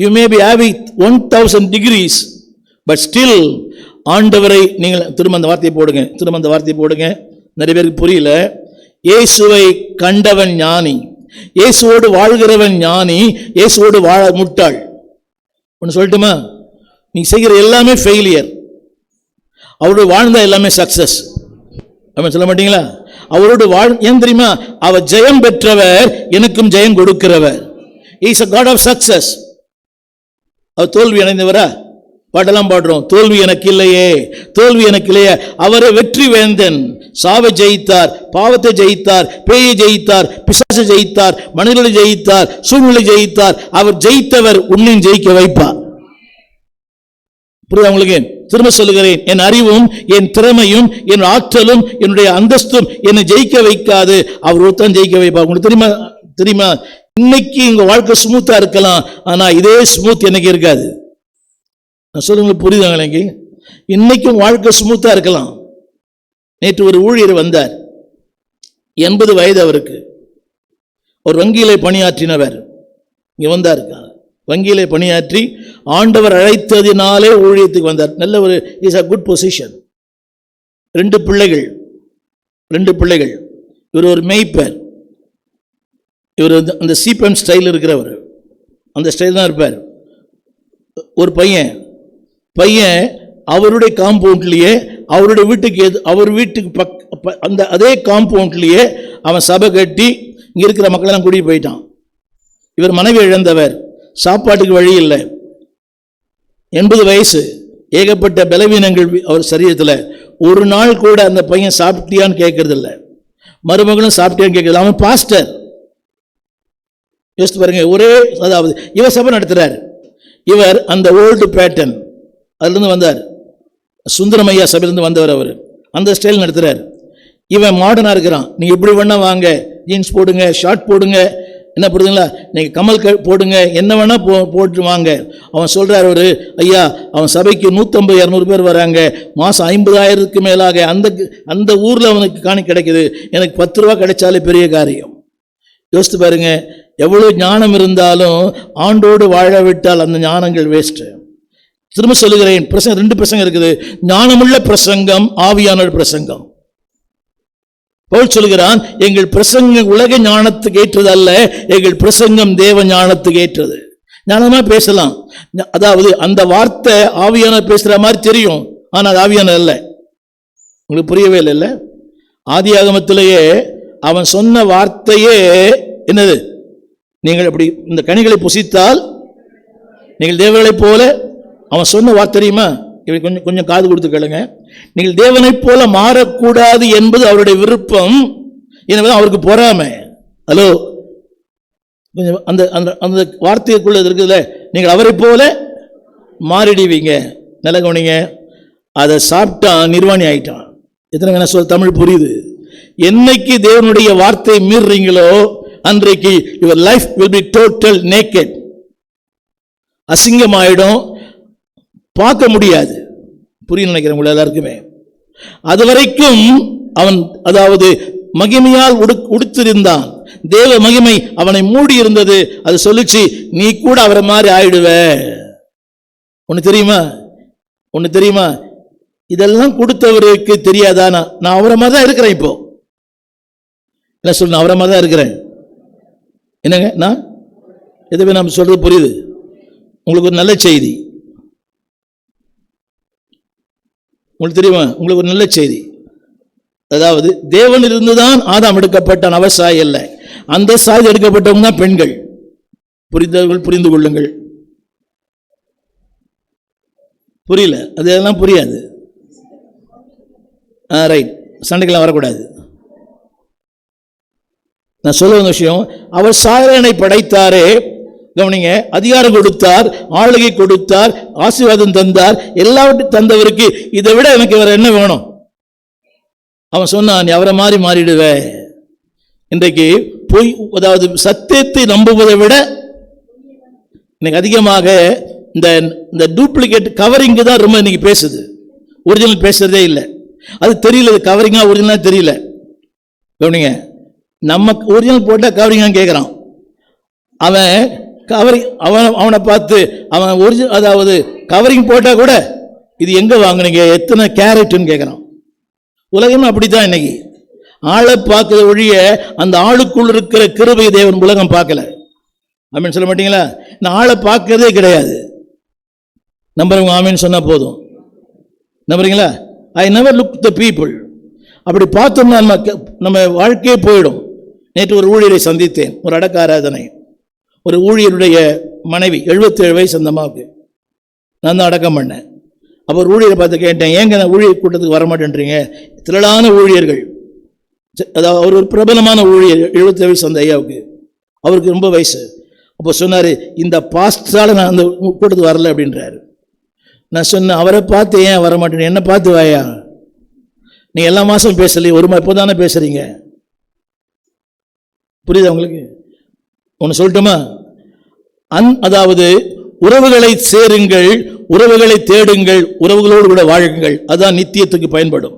You may be having 1000 degrees, but still ஆண்டவரை நீங்கள் திரும்ப அந்த வார்த்தையை போடுங்க, திரும்ப அந்த வார்த்தையை போடுங்க. நிறைய பேருக்கு புரியல. இயேசுவை கண்டவன் ஞானி, இயேசுவோடு வாழ்கிறவன் ஞானி, இயேசுவோடு வாழ முட்டாள். ஒன்று சொல்லட்டுமா? நீ செய்கிற எல்லாமே ஃபெயிலியர், அவரோடு வாழ்ந்தா எல்லாமே சக்சஸ். அவன் சொல்ல மாட்டீங்களா? அவரோடு ஏன் தெரியுமா? அவர் ஜெயம் பெற்றவர், எனக்கும் ஜெயம் கொடுக்கிறவர். He is a God of success. அவர் தோல்வி அடைந்தவரா? பாட்டெல்லாம் பாடுறோம், தோல்வி எனக்கு இல்லையே, தோல்வி எனக்கு இல்லையே. அவரை வெற்றி வேந்தன். சாவை ஜெயித்தார், பாவத்தை ஜெயித்தார், பேயை ஜெயித்தார், பிசாசை ஜெயித்தார், மனிதர்களை ஜெயித்தார், சூழ்நிலை ஜெயித்தார். அவர் ஜெயித்தவர், உன்னையும் ஜெயிக்க வைப்பார். புரியுதா உங்களுக்கு? திரும்ப சொல்லுகிறேன், என் அறிவும் என் திறமையும் என் ஆற்றலும் என்னுடைய அந்தஸ்தும் என்னை ஜெயிக்க வைக்காது, அவர் ஒருத்தன் ஜெயிக்க வைப்பார். உங்களுக்கு தெரியுமா? இன்னைக்கு உங்க வாழ்க்கை ஸ்மூத்தா இருக்கலாம், ஆனா இதே ஸ்மூத் என்னைக்கு இருக்காது. நான் சொல்லுங்க, புரியுதாங்க? இன்னைக்கும் வாழ்க்கை ஸ்மூத்தா இருக்கலாம். நேற்று ஒரு ஊழியர் வந்தார், 80 வயது அவருக்கு. ஒரு வங்கியிலே பணியாற்றினவர் இங்க வந்தார். வங்கியிலே பணியாற்றி ஆண்டவர் அழைத்ததினாலே ஊழியத்துக்கு வந்தார். நல்ல ஒரு இஸ் அ குட் பொசிஷன். 2 பிள்ளைகள். இவர் ஒரு மேய்ப்பர். இவர் அந்த சிபிஎம் ஸ்டைல் இருக்கிறவர், அந்த ஸ்டைல் தான் இருப்பார். ஒரு பையன் அவருடைய காம்பவுண்ட்லேயே, அவருடைய வீட்டுக்கு அவர் வீட்டுக்கு அந்த அதே காம்பவுண்ட்லேயே அவன் சபை கட்டி இங்கே இருக்கிற மக்களெல்லாம் கூட்டிகிட்டு போயிட்டான். இவர் மனைவி இழந்தவர், சாப்பாட்டுக்கு வழி இல்லை, 80 வயசு, ஏகப்பட்ட பலவீனங்கள் அவர் சரீரத்தில். ஒரு நாள் கூட அந்த பையன் சாப்பிட்டியான்னு கேட்கறதில்ல, மருமகளும் சாப்பிட்டியான்னு கேட்கறது. அவன் பாஸ்டர். யோசித்து பாருங்க. அதாவது இவர் சபை நடத்துறார். இவர் அந்த ஓல்டு பேட்டர்ன் அதுலேருந்து வந்தார், சுந்தரமையா சபையிலேருந்து வந்தவர். அவர் அந்த ஸ்டைல் நடத்துறார். இவன் மாடர்னாக இருக்கிறான். நீங்கள் எப்படி வேணா வாங்க, ஜீன்ஸ் போடுங்க, ஷார்ட் போடுங்க, என்ன போடுதுங்களா, நீங்கள் கமல் போடுங்க, என்ன வேணா போட்டு வாங்க. அவன் சொல்கிறார், ஒரு ஐயா, அவன் சபைக்கு 150-200 பேர் வராங்க, மாதம் 50,000க்கு மேலாக அந்த ஊரில் அவனுக்கு காணி கிடைக்குது, எனக்கு 10 ரூபா கிடைச்சாலே பெரிய காரியம். யோசித்து பாருங்க, எவ்வளோ ஞானம் இருந்தாலும் ஆண்டோடு வாழ விட்டால் அந்த ஞானங்கள் வேஸ்ட்டு. திரும்ப சொல்லுகிறேன், பிரசங்கம் 2 பிரசங்கம் இருக்குது. ஞானமுள்ள பிரசங்கம், ஆவியான பிரசங்கம். பவுல் சொல்கிறான், எங்கள் பிரசங்கம் உலக ஞானத்துக்கு ஏற்றது அல்ல, எங்கள் பிரசங்கம் தேவ ஞானத்துக்கு ஏற்றது. ஞானமா பேசலாம், அதாவது அந்த வார்த்தை ஆவியான பேசுற மாதிரி தெரியும், ஆனால் அது ஆவியான அல்ல. உங்களுக்கு புரியவே இல்லை? ஆதி ஆகமத்திலேயே அவன் சொன்ன வார்த்தையே என்னது? நீங்கள் அப்படி இந்த கனிகளை புசித்தால் நீங்கள் தேவர்களைப் போல, அவன் சொன்ன வார்த்தை தெரியுமா? கொஞ்சம் காது கொடுத்து கேளுங்க. நீங்கள் தேவனைப் போல மாறக்கூடாது என்பது அவருடைய விருப்பம், எனவே அவருக்கு பொறாமை. ஹலோ, அந்த அந்த வார்த்தைக்குள்ள இருக்குதுல்ல, நீங்கள் அவரை போல மாறிடுவீங்க. நல்ல கவனிங்க, அதை சாப்பிட்டான், நிர்வாணி ஆயிட்டான். எத்தனை வேணா சொல்ல, தமிழ் புரியுது? என்னைக்கு தேவனுடைய வார்த்தையை மீறுறீங்களோ அன்றைக்கு your life will be total naked. அசிங்கமாயிடும், பார்க்க முடியாது. புரிய நினைக்கிறேன் உங்களை எல்லாருக்குமே. அது வரைக்கும் அவன் அதாவது மகிமையால் உடுத்திருந்தான், தேவ மகிமை அவனை மூடி இருந்தது. அது சொல்லிச்சு, நீ கூட அவரை மாதிரி ஆயிடுவ. ஒன்று தெரியுமா? இதெல்லாம் கொடுத்தவருக்கு தெரியாதானா? நான் அவரை மாதிரி தான் இருக்கிறேன். இப்போ என்ன சொல்ல, அவரை மாதிரி தான் இருக்கிறேன். என்னங்க, நான் எதுவுமே நம்ம சொல்றது புரியுது? உங்களுக்கு ஒரு நல்ல செய்தி, உங்களுக்கு தெரியுமா? உங்களுக்கு ஒரு நல்ல செய்தி. அதாவது தேவனில் இருந்துதான் ஆதாம் எடுக்கப்பட்டான், அவர் சாய் அல்ல. அந்த சாய் எடுக்கப்பட்டவங்க தான் பெண்கள். புரிந்து கொள்ளுங்கள். புரியல? அதெல்லாம் புரியாது. ரைட், சண்டைக்கெல்லாம் வரக்கூடாது. நான் சொல்ல வந்த விஷயம், அவர் சாயலனை படைத்தாரே, கவனிங்க, அதிகாரம் கொடுத்தார், ஆளுகை கொடுத்தார், ஆசீர்வாதம் தந்தார், எல்லாவற்றையும் தந்தவருக்கு இதை விட எனக்கு வேற என்ன வேணும்? அவன் சொன்னான், நீ அவரை மாதிரி மாறிடுவ. இன்றைக்கு பொய், அதாவது சத்தியத்தை நம்புவதை விட இன்னைக்கு அதிகமாக இந்த டூப்ளிகேட் கவரிங் தான் ரொம்ப இன்னைக்கு பேசுது. ஒரிஜினல் பேசுறதே இல்லை. அது தெரியல, கவரிங்கா ஒரிஜினலா தெரியல. கவனிங்க, நம்ம ஒரிஜினல் போட்டா கவரிங்கா கேட்கிறான். அவன் கவரிங், அவனை பார்த்து அவன் ஒரிஜினல், அதாவது கவரிங் போட்டா கூட இது எங்க வாங்கினீங்க, எத்தனை கேரட்னு கேட்கிறான். உலகம் அப்படித்தான் இன்னைக்கு. ஆளை பார்க்கிற ஒழிய அந்த ஆளுக்குள் இருக்கிற கிருபை தேவன் உலகம் பார்க்கல. ஆமீன் சொல்ல மாட்டீங்களா? நான் ஆளை பார்க்கறதே கிடையாது. நம்புறவங்க ஆமீன் சொன்னா போதும். நம்புறீங்களா? I never look the people. அப்படி பார்த்தோம்னா நம்ம வாழ்க்கையே போயிடும். நேற்று ஒரு ஊழியரை சந்தித்தேன், ஒரு அடக்க ஆராதனை. ஒரு ஊழியருடைய மனைவி 77 வயசு அந்த அம்மாவுக்கு. நான் தான் அடக்கம் பண்ணேன். அப்போ ஒரு ஊழியரை பார்த்து கேட்டேன், ஏங்க நான் ஊழியர் கூட்டத்துக்கு வரமாட்டேன்றீங்க? திரளான ஊழியர்கள். அதாவது அவர் ஒரு பிரபலமான ஊழியர், 77 வயசு அந்த ஐயாவுக்கு. அவருக்கு ரொம்ப வயசு. அப்போ சொன்னார், இந்த பாஸ்டரால் நான் அந்த கூட்டத்துக்கு வரல அப்படின்றாரு. நான் சொன்னேன், அவரை பார்த்து ஏன் வரமாட்டேன்? என்ன பார்த்து வாயா, நீ எல்லா மாதம் பேசலையே, ஒரு இப்போ தானே பேசுறீங்க. புரியுதா உங்களுக்கு? ஒன்று சொல்லட்டுமா? அதாவது உறவுகளை சேருங்கள், உறவுகளை தேடுங்கள், உறவுகளோடு கூட வாழுங்கள். அதான் நித்தியத்துக்கு பயன்படும்.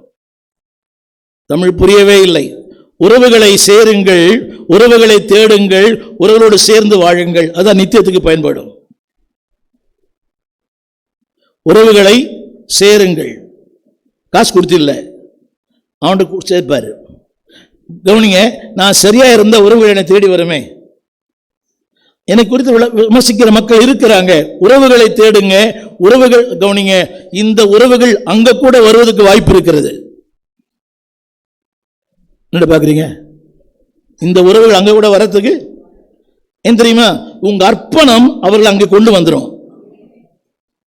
தமிழ் புரியவே இல்லை. உறவுகளை சேருங்கள், உறவுகளை தேடுங்கள், உறவுகளோடு சேர்ந்து வாழுங்கள். அதான் நித்தியத்துக்கு பயன்படும். உறவுகளை சேருங்கள். காசு கொடுத்தில்ல, அவன்கிட்ட சேர்ப்பாரு. கவனிங்க, நான் சரியா இருந்த உறவுகள் என்னை தேடி வருமே. என்னை குறித்து விமர்சிக்கிற மக்கள் இருக்கிறாங்க. உறவுகளை தேடுங்க, உறவுகள். கவனிங்க, இந்த உறவுகள் அங்க கூட வருவதற்கு வாய்ப்பு இருக்கிறது. என்ன பாக்குறீங்க? இந்த உறவுகள் அங்க கூட வரத்துக்கு ஏன் தெரியுமா? உங்க அர்ப்பணம் அவர்கள் அங்கே கொண்டு வந்துடும்.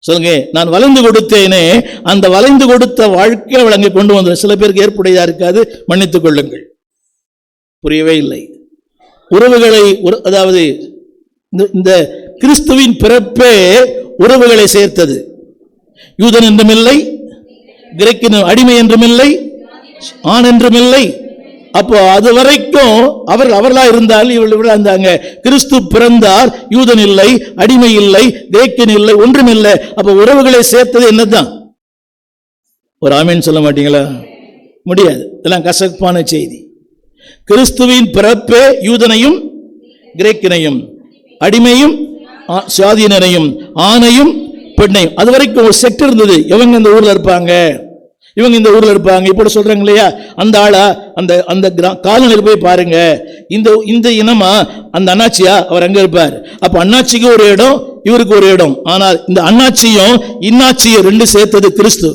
சொல்லுங்க, நான் வளைந்து கொடுத்தேனே, அந்த வளைந்து கொடுத்த வாழ்க்கை அவள் அங்கே கொண்டு வந்துடும். சில பேருக்கு ஏற்புடையதா இருக்காது, மன்னித்துக் கொள்ளுங்கள். புரியவே இல்லை. உறவுகளை, அதாவது இந்த கிறிஸ்துவின் பிறப்பே உறவுகளை சேர்த்தது. யூதன் என்றும் இல்லை, கிரேக்கின் அடிமை என்றும் இல்லை, ஆண் என்றும் இல்லை. அப்போ அது வரைக்கும் அவர்களா இருந்தால் இவர்கள் இருந்தாங்க. கிறிஸ்து பிறந்தார், யூதன் இல்லை, அடிமை இல்லை, கிரேக்கன் இல்லை, ஒன்றும் இல்லை. அப்போ உறவுகளை சேர்த்தது என்னதான்? ஒரு ஆமீன் சொல்ல மாட்டீங்களா? முடியாது. இதெல்லாம் கசப்பான செய்தி. கிறிஸ்துவின் பிறப்பே யூதனையும் கிரேக்கினையும், அடிமையும் சுயாதீனரையும், ஆணையும் பெண்ணையும். அது வரைக்கும் ஒரு செக்ட் இருந்தது. இவங்க இந்த ஊர்ல இருப்பாங்க, இவங்க இந்த ஊர்ல இருப்பாங்க, இப்படி சொல்றாங்க இல்லையா? அந்த ஆளா, அந்த காலனில் போய் பாருங்க, இந்த இனமா அந்த அண்ணாச்சியா, அவர் அங்க இருப்பார். அப்ப அண்ணாச்சிக்கு ஒரு இடம், இவருக்கு ஒரு இடம். ஆனால் இந்த அண்ணாச்சியும் இன்னாச்சியும் ரெண்டு சேர்த்தது கிறிஸ்து.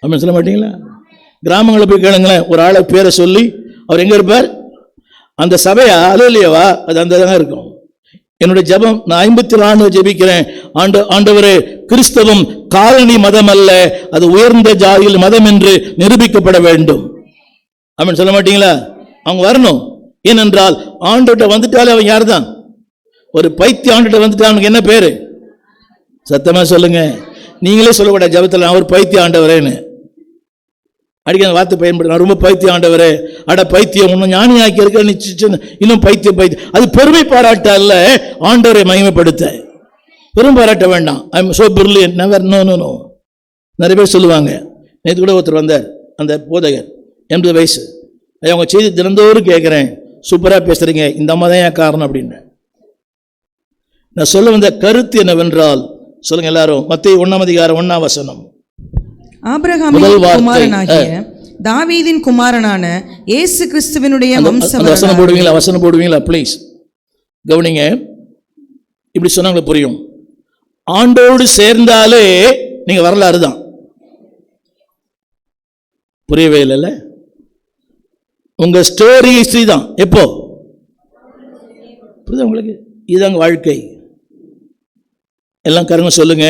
அப்படின்னு சொல்ல மாட்டீங்களா? கிராமங்களில் போய் கேளுங்களேன், ஒரு ஆளை பேரை சொல்லி அவர் எங்க இருப்பார்? அந்த சபையா அலுவலியவா? அது அந்த இருக்கும். என்னுடைய ஜெபம், நான் 54 ஜெபிக்கிறேன். ஆண்டவரே, கிறிஸ்தவம் காலனி மதம் அல்ல, அது உயர்ந்த ஜாதியில் மதம் என்று நிரூபிக்கப்பட வேண்டும். அப்படின்னு சொல்ல மாட்டீங்களா? அவங்க வரணும். ஏனென்றால் ஆண்டோட்ட வந்துட்டாலே அவன் யார் தான்? ஒரு பைத்தியம் ஆண்டோட்ட வந்துட்டா அவனுக்கு என்ன பேரு? சத்தமா சொல்லுங்க. நீங்களே சொல்லக்கூடாது ஜெபத்தில், நான் ஒரு பைத்தியம் ஆண்டவரேன்னு. அடிக்க அந்த வார்த்தை பயன்படுத்த, நான் ரொம்ப பைத்தியம் ஆண்டவரே, அட பைத்தியம், இன்னும் ஞானி ஆக்கி இருக்க, இன்னும் பைத்தியம். அது பெருமை பாராட்ட அல்ல, ஆண்டவரை மகிமைப்படுத்த. பெரும் பாராட்ட வேண்டாம். I am so brilliant, never, no no no. நிறைய பேர் சொல்லுவாங்க. நேற்று கூட ஒருத்தர் வந்தார், அந்த போதகர், 80 வயசு. அவங்க செய்தி தினந்தோறும் கேட்குறேன், சூப்பராக பேசுறீங்க, இந்த அம்மா தான் ஏன் காரணம் அப்படின்னு. நான் சொல்ல வந்த கருத்து என்னவென்றால், சொல்லுங்க எல்லாரும், மத்தேயு 1:1 ஆபிரகாமின் குமாரனாகிய தாவீதின் குமாரனான இயேசு கிறிஸ்துவினுடைய வசனம் போடுவீங்களா ப்ளீஸ்? கவனிங்க, இப்படி சொன்னாங்களே புரியும். ஆண்டோடு சேர்ந்தாலே நீங்க வரலாறு தான். புரியவே இல்லைல்ல? உங்க ஸ்டோரி ஹிஸ்டரி தான். எப்போ புரியுதா உங்களுக்கு? இதுதாங்க வாழ்க்கை. எல்லாம் கருங்க சொல்லுங்க,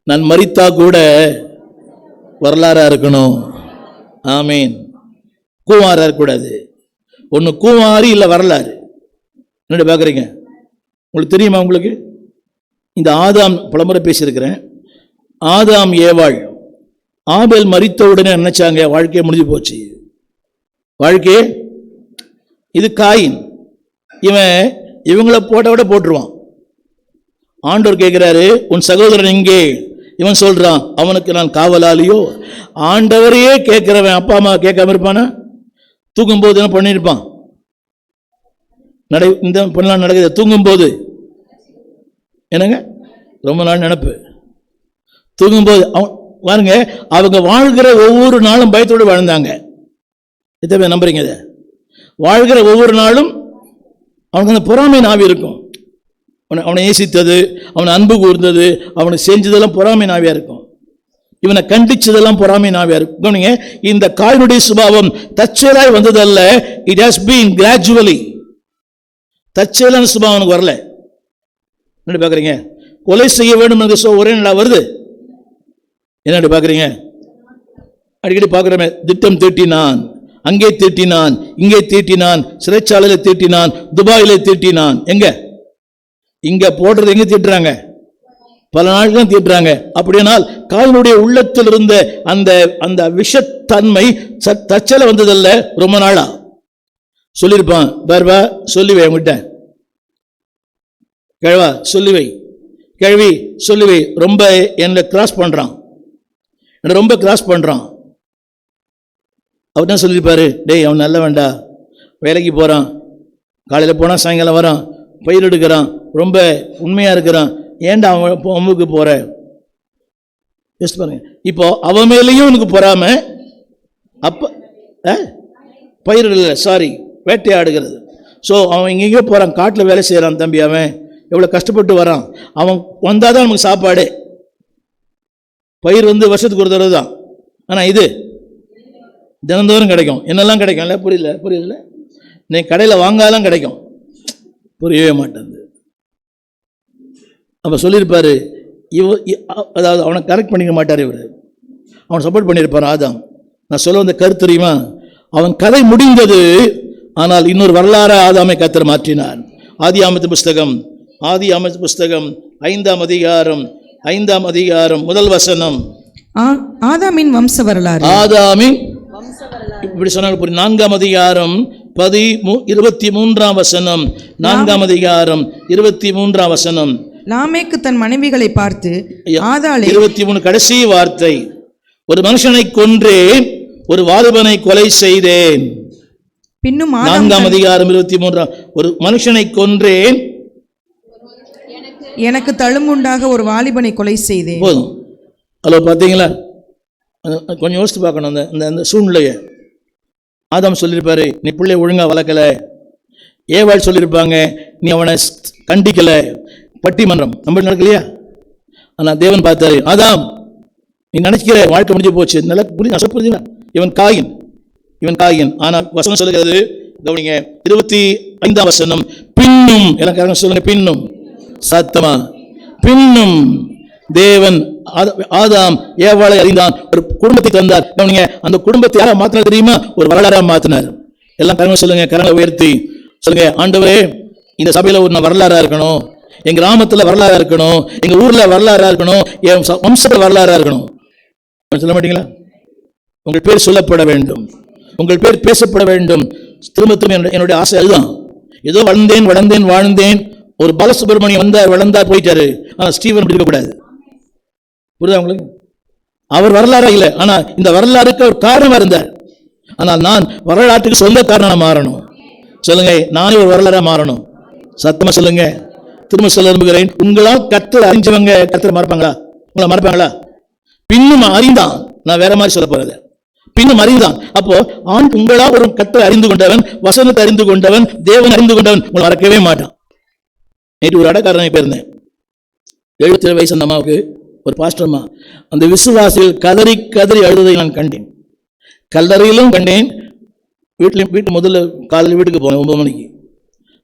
நான் மரித்தா கூட வரலாறா இருக்கணும். ஆமீன். கூவாரா இருக்கக்கூடாது. ஒன்று கூவாரி இல்லை வரலாறு. என்ன பார்க்குறீங்க? உங்களுக்கு தெரியுமா? உங்களுக்கு இந்த ஆதாம் பலமுறை பேசியிருக்கிறேன். ஆதாம் ஏவாள், ஆபேல் மரித்த உடனே நினைச்சாங்க வாழ்க்கையை முடிஞ்சு போச்சு. வாழ்க்கையே இது காயின், இவங்களை போட்ட விட போட்டுருவான். ஆண்டவர் கேட்கிறாரு, உன் சகோதரன் இங்கே. இவன் சொல்றான், அவனுக்கு நான் காவலாளியோ? ஆண்டவரையே கேட்கிறவன் அப்பா அம்மா கேட்காம இருப்பானா? தூங்கும் போது என்ன பண்ணிருப்பான்? இந்த பண்ணலாம் நடக்குது. தூங்கும் போது என்னங்க, ரொம்ப நாள் நினைப்பு. தூங்கும் போது பாருங்க, அவங்க வாழ்கிற ஒவ்வொரு நாளும் பயத்தோடு வாழ்ந்தாங்க. எத்தனை பேர் நம்புறீங்க இதை? வாழ்கிற ஒவ்வொரு நாளும் அவனுக்கு அந்த பொறாமை நாவி இருக்கும். அவனை நேசித்தது, அவனை அன்பு கூர்ந்தது, அவனுக்கு செஞ்சதெல்லாம் பொறாமை நாவியா இருக்கும். இவனை கண்டிச்சதெல்லாம் பொறாமை நாவியா இருக்கும். இந்த காயினுடைய சுபாவம் தற்செயலாய் வந்ததல்ல. It has been gradually. தற்செயலான சுபாவம் அவனுக்கு வரல. என்ன பார்க்குறீங்க? கொலை செய்ய வேண்டும் என்று ஒரே நாளா வருது. என்ன பார்க்குறீங்க? அடிக்கடி பார்க்குறோமே, திட்டம் தீட்டினான், அங்கே தீட்டினான், இங்கே தீட்டினான், சிறைச்சாலையில் தீட்டினான், துபாயில தீட்டினான். எங்க இங்க போடுறது எங்க தீட்டுறாங்க? பல நாள் தான் தீட்டுறாங்க. அப்படியானால் காயினுடைய உள்ளத்தில் இருந்த அந்த அந்த விஷத்தன்மை தச்சல வந்ததல்ல, ரொம்ப நாளா சொல்லியிருப்பான். பார்வா சொல்லிவை, உங்ககிட்ட கிழவா சொல்லிவை, கிழவி சொல்லிவை, ரொம்ப என்னை கிராஸ் பண்றான், என்ன ரொம்ப கிராஸ் பண்றான். அவர் தான் சொல்லியிருப்பாரு, டேய் அவன் நல்ல வேண்டா, வேலைக்கு போறான், காலையில் போனால் சாயங்காலம் வரான், பயிர் எடுக்கிறான், ரொம்ப உண்மையா இருக்கிறான், ஏன்டா அவன் அம்முக்கு போற? பாருங்க. இப்போ அவன் மேலேயும் உனக்கு பொறாம. அப்ப பயிர் இல்லை, சாரி, வேட்டையாடுகிறது. ஸோ அவன் இங்கேயோ போறான், காட்டில் வேலை செய்யறான். தம்பி அவன் எவ்வளோ கஷ்டப்பட்டு வரான். அவன் வந்தாதான் நமக்கு சாப்பாடு. பயிர் வருஷத்துக்கு ஒரு தடவை தான். ஆனால் இது தினந்தோறும் கிடைக்கும். என்னெல்லாம் கிடைக்கும்ல? புரியல. நீ கடையில் வாங்காதான் கிடைக்கும். புரியவே மாட்டேங்குது. அப்போ சொல்லியிருப்பாரு, அதாவது அவனை கரெக்ட் பண்ணிக்க மாட்டார் இவர், அவன் சப்போர்ட் பண்ணியிருப்பார் ஆதாம். நான் சொல்ல வந்த கருத்து தெரியுமா? அவன் கதை முடிந்தது, ஆனால் இன்னொரு வரலாறு ஆதாமை கர்த்தர் மாற்றினார். ஆதியாகமத்தின் புஸ்தகம் 5ஆம் அதிகாரம் 5ஆம் அதிகாரம் 1 வசனம். ஆதாமின் வம்ச வரலாறு. இப்படி சொன்னால் 4ஆம் அதிகாரம் 23ஆம் வசனம். 4ஆம் அதிகாரம் 23ஆம் வசனம். லாமேக்கு தன் மனைவிகளை பார்த்து, ஆதாளே, 23 கடைசி வார்த்தை, ஒரு மனுஷனை கொன்றேன், ஒரு வாலிபனை கொலை செய்தேன். பின்னும் 4ஆம் அதிகாரம் 23, ஒரு மனுஷனை கொன்றேன், எனக்கு தழும்புண்டாக ஒரு வாலிபனை கொலை செய்தேன். போதும். ஹலோ, பார்த்தீங்களா? கொஞ்சம் யோசித்து பார்க்கணும் அந்த சூழ்நிலையை. ஆதாம் சொல்லியிருப்பாரு, நீ பிள்ளை ஒழுங்கா வளர்க்கல. ஏவாள் சொல்லியிருப்பாங்க, நீ அவனை கண்டிக்கல. பட்டிமன்றம் நம்ம நடக்கலையா? ஆனால் தேவன் பார்த்தாரு, ஆதாம் நீ நினைக்கிற வாழ்க்கை முடிஞ்சு போச்சு. நல்லா புரியுதுங்களா? இவன் காயின். ஆனால் வசனம் சொல்லுகிறது, கவனிங்க, 25ஆம் வசனம். பின்னும், எனக்கு சொல்லுங்க, பின்னும், சத்தமா, பின்னும் தேவன் ஆதாம் ஏவாளை அறிந்தான், ஒரு குடும்பத்தை தந்தார். கவனிங்க, அந்த குடும்பத்தை யாரா மாத்தினா தெரியுமா? ஒரு வரலாறா மாத்தினார். எல்லாம் கரங்க சொல்லுங்க, கரங்களை உயர்த்தி சொல்லுங்க, ஆண்டவரே இந்த சபையில ஒரு வரலாறா இருக்கணும், எங்க கிராமத்துல வரலாறா இருக்கணும், எங்க ஊர்ல வரலாறா இருக்கணும், என் வம்சத்துல வரலாறா இருக்கணும். சொல்ல மாட்டீங்களா? உங்கள் பேர் சொல்லப்பட வேண்டும், உங்கள் பேர் பேசப்பட வேண்டும். திரும்ப என்னுடைய ஆசை அதுதான். ஏதோ வளர்ந்தேன் வாழ்ந்தேன். ஒரு பாலசுப்ரமணியம் வந்தார், வளர்ந்தார், போயிட்டாரு. ஆனா ஸ்டீவன் அப்படி இருக்கக்கூடாது. புரியுதா உங்களுக்கு? அவர் வரலாறா இல்லை, ஆனா இந்த வரலாறுக்கு ஒரு காரணமா இருந்தார். ஆனால் நான் வரலாற்றுக்கு சொந்த காரணம் மாறணும். சொல்லுங்க, நானே ஒரு வரலாறா மாறணும். சத்தமா சொல்லுங்க. திரும்ப சொல்ல விரும்புகிறேன், உங்களால் கர்த்தர் அறிஞ்சவங்க கர்த்தர் மறப்பாங்களா? உங்களை மறப்பாங்களா? பின்னும் அறிந்தான். நான் வேற மாதிரி சொல்ல போறது, பின்னும் அறிந்தான். அப்போ உங்களா ஒரு கர்த்தர் அறிந்து கொண்டவன், வசனத்தை அறிந்து கொண்டவன், தேவன் அறிந்து கொண்டவன் உங்களை மறக்கவே மாட்டான். நேற்று ஒரு அடக்காரனை போயிருந்தேன். 77 வயசு அந்த அம்மாவுக்கு, ஒரு பாஸ்டர்மா. அந்த விசுவாசிகள் கதறி கதறி அழுதை நான் கண்டேன். கல்லறையிலும் கண்டேன், வீட்டு முதல்ல காலையில் வீட்டுக்கு போனேன் 9 மணிக்கு,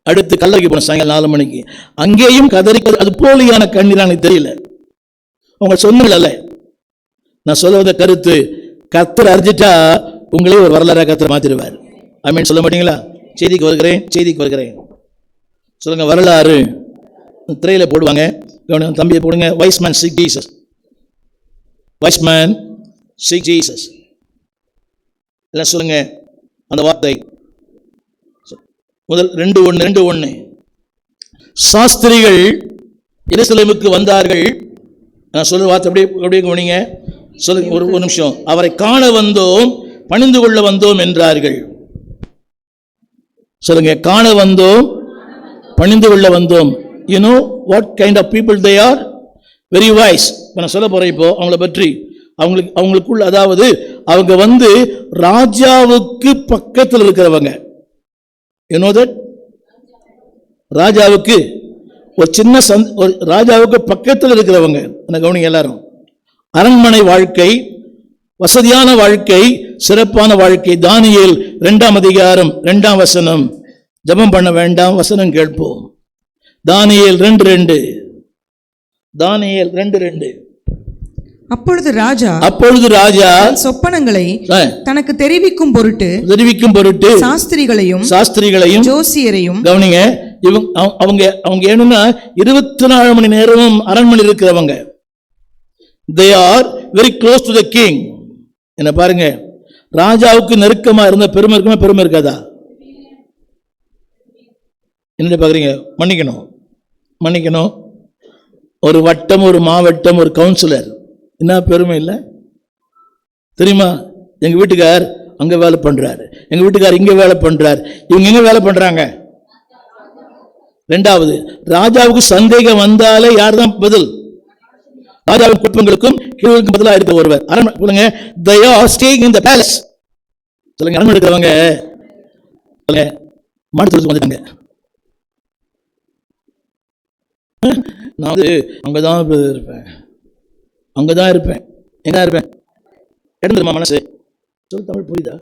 அடுத்து கல்லறைக்கு போனேன் சாயங்காலம் 4 மணிக்கு. அங்கேயும் கதறி அது போலியான கண்ணீர் எனக்கு தெரியல. உங்க சொன்னல நான் சொல்ல வந்த கருத்து, கர்த்தர் அறிஞ்சிட்டா உங்களே ஒரு வரலாறா கர்த்தர் மாத்திடுவார். ஆமென் சொல்ல மாட்டீங்களா? செய்திக்கு வருகிறேன். சொல்லுங்க, வரலாறு திரையில போடுவாங்க, தம்பியை போடுங்க. Wise man seek Jesus. எல்லாம் சொல்லுங்க அந்த வார்த்தை. முதல் 2:1 சாஸ்திரிகள் எருசலேமுக்கு வந்தார்கள். நான் சொல்ற வார்த்தை அப்படியே கவனிங்க. சொல்லுங்க, ஒரு நிமிஷம். அவரை காண வந்தோம், பணிந்து கொள்ள வந்தோம் என்றார்கள். சொல்லுங்க, காண வந்தோம், பணிந்து கொள்ள வந்தோம். You know what kind of people they are? Very wise. நான் சொல்ல போறேன் இப்போ அவங்கள பற்றி. அவங்களுக்குள்ள, அதாவது அவங்க வந்து ராஜாவுக்கு பக்கத்தில் இருக்கிறவங்க. you know that ராஜாவுக்கு ஒரு சின்ன ஒரு ராஜாவுக்கு பக்கத்தில் இருக்கிறவங்க. என்ன கவனிங்க எல்லாரும். அரண்மனை வாழ்க்கை, வசதியான வாழ்க்கை, சிறப்பான வாழ்க்கை. தானியேல் 2ஆம் அதிகாரம் 2ஆம் வசனம். ஜெபம் பண்ண வேண்டாம், வசனம் கேட்போம். தானியேல் 2:2. தானியேல் 2:2. அப்பொழுது ராஜா சொப்பனங்களை தனக்கு தெரிவிக்கும் பொருட்டு சாஸ்திரிகளையும் ஜோசியரையும், கவனிங்க, அவங்க என்னன்னா 24 மணி நேரமும் அரண்மனை இருக்கிறவங்க. they are very close to the king. என்ன பாருங்க, ராஜாவுக்கு நெருக்கமா இருந்த பெருமை இருக்குமா? பெருமை இருக்காதா? என்ன பாக்குறீங்க? மன்னிக்கணும். ஒரு வட்டம், ஒரு மாவட்டம், ஒரு கவுன்சிலர், என்ன பெருமை இல்லை தெரியுமா? எங்க வீட்டுக்கார் அங்க வேலை பண்றாரு, எங்க வீட்டுக்கார் இங்க வேலை பண்றாரு. இவங்க எங்க வேலை பண்றாங்க? ரெண்டாவது, ராஜாவுக்கு சந்தேகம் வந்தாலே யார் தான் பதில்? ராஜாவின் குடும்பங்களுக்கும் கீழுக்கும் பதிலாக இருக்க ஒருவர். அரண்மனை, they are staying in the palace. சொல்லுங்க, அரண்மனை இருக்கிறவங்க சொல்லுங்க, மாட்டு வந்துட்டாங்க. நான் வந்து அங்கதான் இருப்பேன், அங்கதான் இருப்பேன். எங்க இருப்பேன்? இடம் தெரியுமா மனசு? சொல்ல, தமிழ் புரியுதா?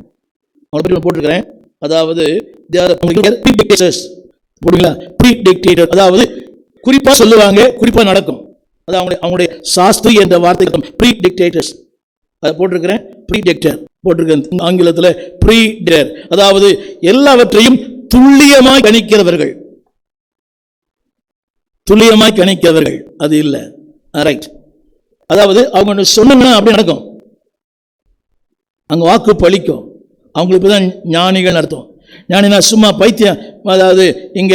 அவங்களை பற்றி போட்டிருக்கிறேன். அதாவது போடுங்களா, ப்ரீடிக்டேட்டர், அதாவது குறிப்பா சொல்லுவாங்க, குறிப்பா நடக்கும். அது அவங்களுடைய சாஸ்திரி என்ற வார்த்தை ப்ரீடிக்டேட்டர்ஸ். அதை போட்டிருக்கிறேன். ப்ரீடிக்டர் போட்டிருக்கேன் ஆங்கிலத்தில். ப்ரீடிக்டர் அதாவது எல்லாவற்றையும் துல்லியமாய் கணிக்கிறவர்கள். அது இல்லை, ரைட். அதாவது அவங்க சொன்னா அப்படி நடக்கும், அங்க வாக்கு பலிக்கும். அவங்களுக்கு தான் ஞானிகள் அர்த்தம். ஞானினா சும்மா பைத்தியம். அதாவது இங்க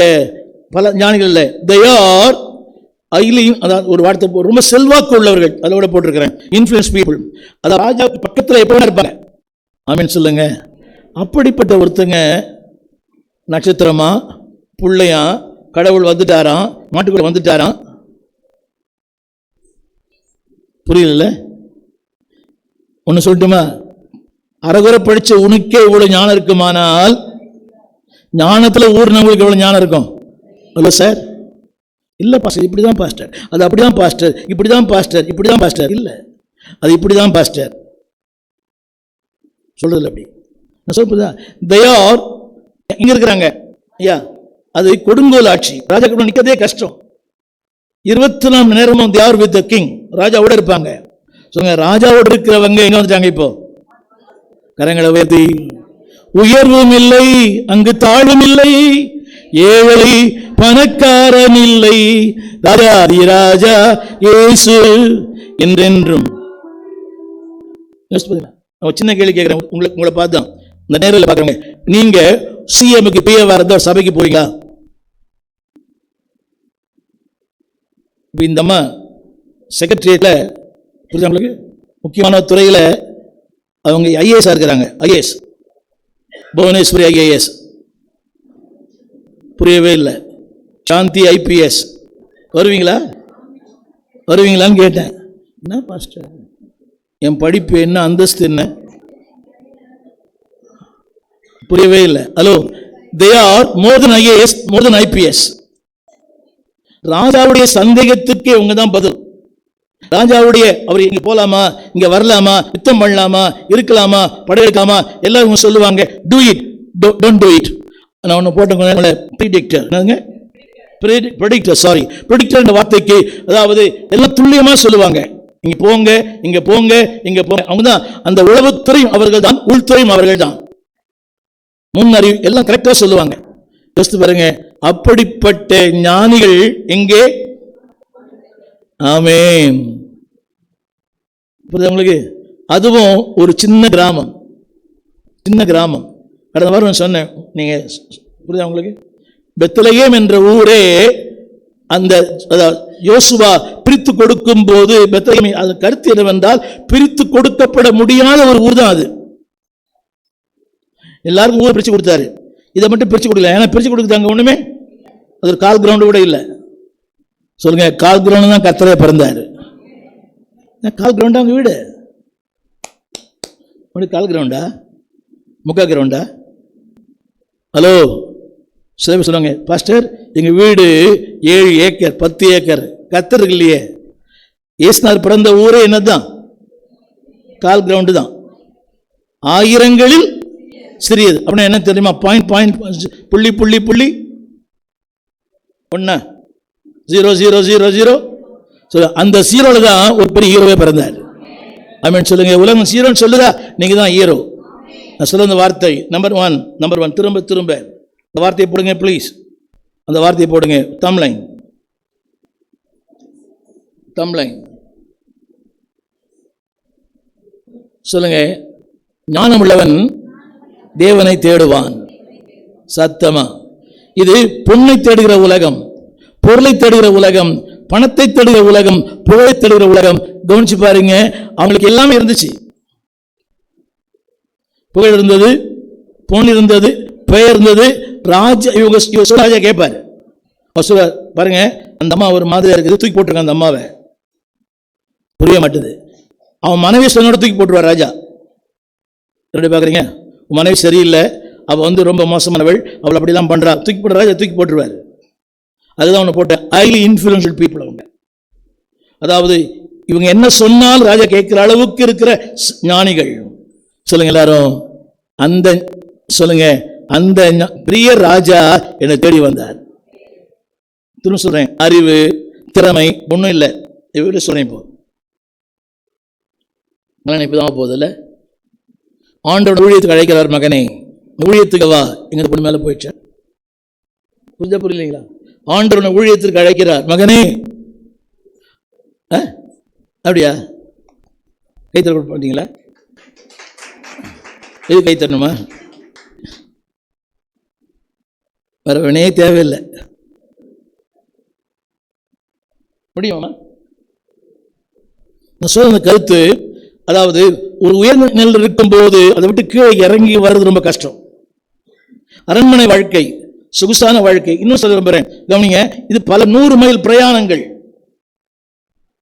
பல ஞானிகள் இல்லை, they are highly, அதாவது ஒரு வார்த்தை ரொம்ப செல்வாக்கு உள்ளவர்கள். அதோட போட்டிருக்கிறேன் இன்ஃப்ளூயன்ஸ் பீப்புள். அதாவது ராஜாவுக்கு பக்கத்தில் எப்போ இருப்பாங்க. ஆமீன் சொல்லுங்க. அப்படிப்பட்ட ஒருத்தங்க நட்சத்திரமா புள்ளையா, கடவுள் வந்துட்டாராம், மாட்டுக்குள்ள வந்துட்டாராம். புரியல? ஒன்னு சொல்லட்டுமா? அறகுறை படிச்ச உனக்கே இவ்வளவு ஞானம் இருக்குமானால் ஞானத்துல ஊர்னவங்களுக்கு எவ்வளவு ஞானம் இருக்கும்? இல்ல சார், இல்ல பாஸ்டர் இப்படிதான் பாஸ்டர், அது அப்படிதான் பாஸ்டர், இப்படிதான் பாஸ்டர், இப்படிதான் பாஸ்டர், இல்ல அது இப்படிதான் பாஸ்டர் சொல்றதில்ல. அப்படி நான் சொல்றதா தயார் இங்க இருக்கிறாங்க ஐயா. அது கொடுங்கோல் ஆட்சி. ராஜா கூட நிற்கதே கஷ்டம். 24 மணி நேரமும் they are with the king. ராஜாவோட இருப்பாங்க. சொல்லுங்க, ராஜாவோட இருக்கிறவங்க எங்க வந்துட்டாங்க இப்போ? கரங்களை உயர்த்தி. உயர்வும் இல்லை, அங்கு தாழ்வும் இல்லை, ஏழை பணக்காரன் இல்லை, ராஜாதி ராஜா இயேசு என்றென்றும். சின்ன கேள்வி கேட்கிறேன் உங்களை பார்த்தான் இந்த நேரில் பார்க்குறவங்க. நீங்க சிஎம்க்கு பிஏவா இருந்தா சபைக்கு போறீங்களா? இந்த அம்மா செக்ரட்டரியேட்ல புரியுது, முக்கியமான துறையில அவங்க ஐஏஎஸ் இருக்கிறாங்க. IAS Bhuvaneswari IAS. புரியவே இல்லை. சாந்தி ஐபிஎஸ். வருவீங்களான்னு கேட்டேன். என்ன பாஸ்டர், என் படிப்பு என்ன, அந்தஸ்து என்ன? புரியவே இல்லை. Hello, they are more than IAS, more than IPS. ராஜாவுடைய சந்தேகத்துக்கு இவங்க தான் பதில். ராஜாவுடைய அவர் இங்க போலாமா, இங்க வரலாமா, யுத்தம் பண்ணலாமா, இருக்கலாமா, படையெடுக்காமா, எல்லாரும் சொல்லுவாங்க do it, don't do it. நான் ஒன்று போட்ட ப்ரீடிக்டர், ப்ரெடிக்டர் என்ற வார்த்தைக்கு அதாவது எல்லாம் துல்லியமா சொல்லுவாங்க. இங்க போங்க, இங்க போங்க, இங்க போங்க. அவங்க தான் அந்த உளவுத்துறையும் அவர்கள் தான், உள்துறையும் அவர்கள் தான். முன்னறிவு எல்லாம் கரெக்டா சொல்லுவாங்க. பாருங்க, அப்படிப்பட்ட ஞானிகள் எங்கே? ஆமென். புரியுது உங்களுக்கு? அதுவும் ஒரு சின்ன கிராமம். கடந்த வாரம் சொன்னேன், நீங்க புரியுதா உங்களுக்கு? பெத்லகேம் என்ற ஊரே அந்த யோசுவா பிரித்து கொடுக்கும் போது பெத்லகேம், அது கருத்து என்னவென்றால் பிரித்து கொடுக்கப்பட முடியாத ஒரு ஊர் தான் அது. எல்லாருக்கும் ஊரை பிரிச்சு கொடுத்தாரு, இதை மட்டும் பிரிச்சு கொடுக்கல. ஏன்னா பிரிச்சு கொடுக்குறாங்க ஒண்ணுமே, அது ஒரு கால் கிரவுண்டு கூட இல்லை. சொல்லுங்க, கால் கிரவுண்டு தான் கர்த்தரே பிறந்தாரு. கால் கிரவுண்டு அவங்க வீடு. கால் கிரவுண்டா, முக்கா கிரவுண்டா? ஹலோ, சில பேர் சொல்லுவாங்க, பாஸ்டர் எங்கள் வீடு 7 ஏக்கர் 10 ஏக்கர். கர்த்தர் இருக்கு இல்லையே, இயேசுநாதர் பிறந்த ஊரே என்னதான்? கால் கிரவுண்டு தான். ஆயிரங்களில் சிறியது. அப்படின்னா என்ன தெரியுமா? பாயிண்ட் புள்ளி புள்ளி புள்ளி 1 0 0 0 0. அந்த 0ல தான் ஒரு பெரிய ஹீரோவே பிறந்தார். ஆமென் சொல்லுங்க. உலகம் ஹீரோன்னு சொல்லுதா, நீங்க தான் ஹீரோ. நான் சொல்ல அந்த வார்த்தை நம்பர் ஒன் திரும்ப திரும்ப அந்த வார்த்தையை போடுங்க ப்ளீஸ். அந்த வார்த்தையை போடுங்க. தம்லைன் சொல்லுங்க. ஞானம் உள்ளவன் தேவனை தேடுவான். சத்தமா. இது பொன்னை தேடுகிற உலகம், பொருளை தேடுகிற உலகம், பணத்தை தேடுகிற உலகம், புகழை தேடுகிற உலகம். கவனிச்சு பாருங்க, அவங்களுக்கு எல்லாமே இருந்துச்சு. புகழ் இருந்தது, பொன் இருந்தது, பெயர் இருந்தது. ராஜா ராஜா கேட்பாரு. அவர் சொல்றார், பாருங்க அந்த அம்மா ஒரு மாதிரியா இருக்குது, தூக்கி போட்டிருக்கான். அந்த அம்மாவை புரிய மாட்டுது. அவன் மனைவி சொன்னோட தூக்கி போட்டுருவார் ராஜா. எப்படி பார்க்குறீங்க? உன் மனைவி சரியில்லை, அவள் ரொம்ப மோசமானவள், அவள் அப்படிலாம் பண்ணுறா, தூக்கி போடுற ராஜா தூக்கி போட்டுருவார். அதுதான் அவனை போட்டேன். ஹைலி இன்ஃப்ளூயன்ஷியல் பீப்புள் அவங்க. அதாவது இவங்க என்ன சொன்னாலும் ராஜா கேட்குற அளவுக்கு இருக்கிற ஞானிகள். சொல்லுங்க எல்லாரும். அந்த சொல்லுங்க, அந்த பெரிய ராஜா என்னை தேடி வந்தார். திரும்ப சொல்றேன், அறிவு திறமை ஒன்றும் இல்லை. எப்படி சொல்றேன், இப்போ இப்பதான் போதில்ல. ஆண்டோட ஊழியத்துக்கு அழைக்கிறார், மகனே ஊழியத்துக்கு வா. எங்க பொண்ணு மேல போயிடுச்சு, புரியலைங்களா? ஆண்டோட ஊழியத்திற்கு அழைக்கிறார், மகனே. அப்படியா? கைத்தற பார்த்தீங்களா? இது கை தரணுமா? வரவனே தேவையில்லை. முடியுமா? நான் சொல்ற அந்த கருத்து, அதாவது ஒரு உயர்ந்த நிலையில் இருக்கும் போது அதை விட்டு கீழே இறங்கி வர்றது ரொம்ப கஷ்டம். அரண்மனை வாழ்க்கை, சொகுசான வாழ்க்கை. இன்னும் சொல்ல விரும்புகிறேன், கவனிங்க. இது பல 100 மைல் பிரயாணங்கள்,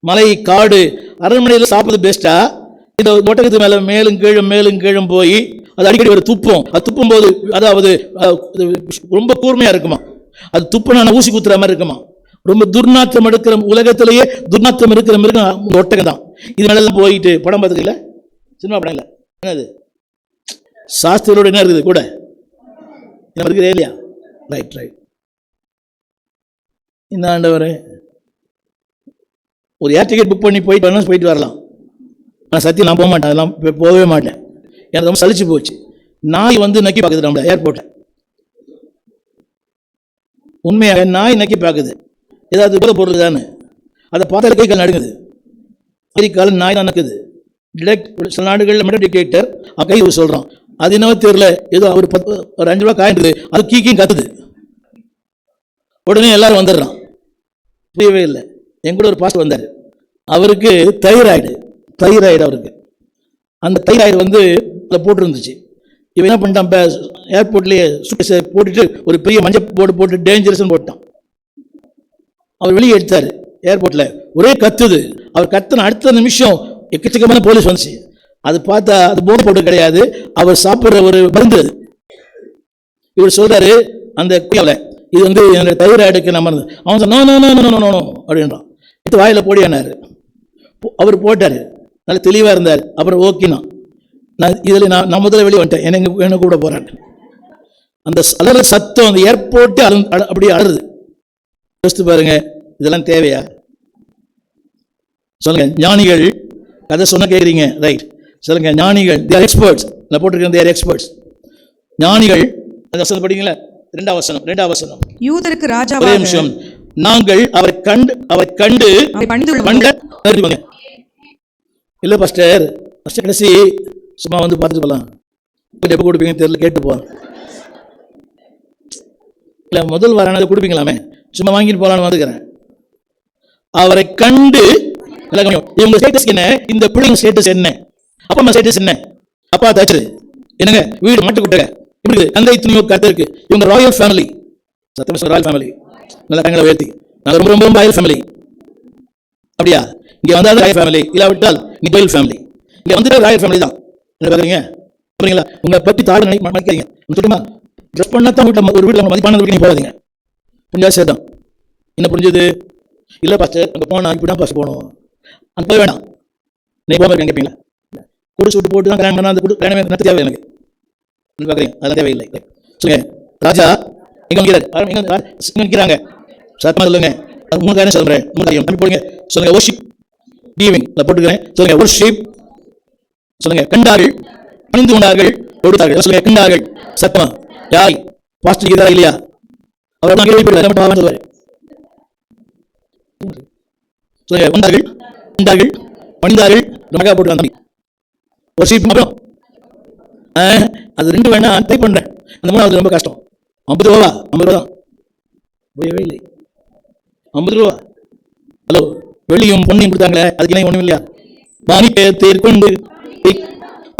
மலை காடு. அரண்மனையில் சாப்பிட்றது பெஸ்டா? இந்த ஒட்டகத்து மேல மேலும் கீழும் போய் அது அடிக்கடி ஒரு துப்பம். அது துப்பும் போது, அதாவது ரொம்ப கூர்மையா இருக்குமா, அது துப்புனா ஊசி குத்துற மாதிரி இருக்குமா, ரொம்ப துர்நாற்றம் எடுக்கிற, உலகத்திலேயே துர்நாற்றம் இருக்கிற மிருகம் ஒட்டகம் தான். இது மேலாம் போயிட்டு படம் பார்த்துக்கல, சினிமா படம் இல்லை, என்னது சாஸ்திரோட என்ன இருக்குது கூட இருக்குது இல்லையா? ரைட். இந்த ஆண்டவர் ஒரு ஏர் டிக்கெட் புக் பண்ணி போயிட்டு வரலாம். ஆனால் சத்தியம் நான் போக மாட்டேன், அதெல்லாம் போகவே மாட்டேன். எனக்கு ரொம்ப சலிச்சு போச்சு. நாய் நக்கி பார்க்குது நம்மள ஏர்போர்ட்டை. உண்மையாக நாய் நக்கி பார்க்குது, ஏதாவது போத பொருள் தானே. அதை பார்த்தாலே கை கால் நடுங்குது. அமெரிக்காவில் நாய் தான் நக்குது. சில நாடுகளில் மட்டும் டிக்டேட்டர் கை சொல்கிறான். அது என்னவோ தெரியல, ஏதோ அவர் ஒரு 5 ரூபா காயின்றது, அது கீக்கியும் கத்துது. உடனே எல்லாரும் வந்துடுறான். புரியவே இல்லை. என் கூட ஒரு பாஸ்டர் வந்தார், அவருக்கு தைராய்டு அவருக்கு. அந்த தைராய்டு அதில் போட்டுருந்துச்சு. இவன் என்ன பண்ணிட்டான், ஏர்போர்ட்லேயே போட்டுட்டு ஒரு பெரிய மஞ்சள் போர்டு போட்டு டேஞ்சரஸ்ன்னு போட்டான். அவர் வெளியே எடுத்தார். ஏர்போர்ட்டில் ஒரே கத்துது. அவர் கத்துன அடுத்த நிமிஷம் எக்கச்சக்கமான போலீஸ் வந்துச்சு. அது பார்த்தா அது போர்டு போட்டு கிடையாது, அவர் சாப்பிட்ற ஒரு மருந்து. இவர் சொல்றாரு அந்த இது என்னுடைய தைராய்டுக்கு நான் மருந்து. அவன் சொன்ன நோ அப்படின்றான். இது வாயில போடியானாரு. அவர் போட்டாரு, நல்ல தெளிவா இருந்தார். அப்புறம் ஓகேனா நான் முதல்ல வெளியே வந்துட்டேன், என்ன கூட போறேன். அந்த அலற சத்தம், அந்த ஏர்போர்ட்டு அப்படியே அலறுது. யோசித்து பாருங்க, இதெல்லாம் தேவையா? சொல்லுங்க. ஞானிகள் கதை சொன்ன கேட்குறீங்க, ரைட்? சொல்லுங்க. ஞானிகள் they are experts. நான் போட்டிருக்கேன், they are experts. ஞானிகள் அந்த வசனம் படிங்களா? 2ஆம் வசனம். யூதருக்கு ராஜாவாக நாங்கள் அவரை கண்டு இல்ல பாஸ்டர், கடைசி சும்மா பார்த்துட்டு போகலாம், எப்போ கொடுப்பீங்கன்னு தெரியல, கேட்டு போகலாம். இல்லை முதல் வாரம் அதை கொடுப்பீங்களாமே, சும்மா வாங்கிட்டு போகலான்னு வந்துக்கிறேன். அவரை கண்டு, இவங்க ஸ்டேட்டஸ் என்ன, இந்த பிள்ளைங்க ஸ்டேட்டஸ் என்ன, அப்பா அம்மா ஸ்டேட்டஸ் என்ன, அப்பா தாச்சு என்னங்க, வீடு மாட்டு குட்டை இப்படி அந்த துணியோ கருத்து இருக்கு. இவங்க ராயல் ஃபேமிலி, சத்தம் ராயல் ஃபேமிலி, நல்ல கங்களை உயர்த்தி, நாங்கள் ரொம்ப ரொம்ப ராயல் ஃபேமிலி. அப்படியா? இங்கே வந்தாலும் ராயல் ஃபேமிலி, இல்லாவிட்டால் நீ கோயில் ஃபேமிலி. இங்கே வந்துட்டு ராயல் ஃபேமிலி தான். என்ன பாக்குறீங்க? புரியுங்களா? உங்களை பற்றி தாழ்வு மதிக்காதீங்க. சொல்லுமா, ட்ரெஸ் பண்ணாதான் வீட்டில் ஒரு வீட்டில் மதிப்பான வீட்டுக்கு நீங்க போகாதீங்க. புரிஞ்சா சேதம். என்ன புரிஞ்சது? இல்லை பாஸ்டர் அங்கே போனா இப்படிதான் பாஸ்டர் போகணும், அங்கே போய் வேணாம், நீ போக இருக்கேன் கேட்பீங்களா? குடிச்சு விட்டு போட்டு தான் கல்யாணம் பண்ணா அந்த கல்யாணமே நடத்த தேவை எனக்கு. பார்க்குறீங்க, அதெல்லாம் தேவையில்லை. சொல்லுங்க, ராஜா எங்க நிற்கிறாங்க? சத்தமா சொல்லுங்க. அது 3 காரியம் சொல்றேன். 3 காரியம் தம்பி போடுங்க. சொல்லுங்க, வர்ஷிப் கிவிங் போட்டுக்கிறேன். சொல்லுங்க, வர்ஷிப். சொல்லுங்க, கண்டார்கள், பணிந்து கொண்டார்கள், கொடுத்தார்கள். சொல்லுங்க, கண்டார்கள். சத்தமா யாய் பாஸ்டர் இருக்கிறா இல்லையா? அவர் தான் கேள்விப்படுவார். சொல்லுவார். சொல்லுங்க, வந்தார்கள், கண்டார்கள், பணிந்தார்கள். மகா போட்டு தம்பி வர்ஷிப். அப்புறம் அது 2 வேணா டைப் பண்றேன். அந்த 3வது ரொம்ப கஷ்டம். 50 ரூபா 50 ரூபா தான். புரியவே இல்லை. 50 ரூபா. ஹலோ, வெள்ளியும் பொன்னையும் கொடுத்தாங்களே, அதுக்கு ஒண்ணும் இல்லையா? மாணிக்க தேர்கொண்டு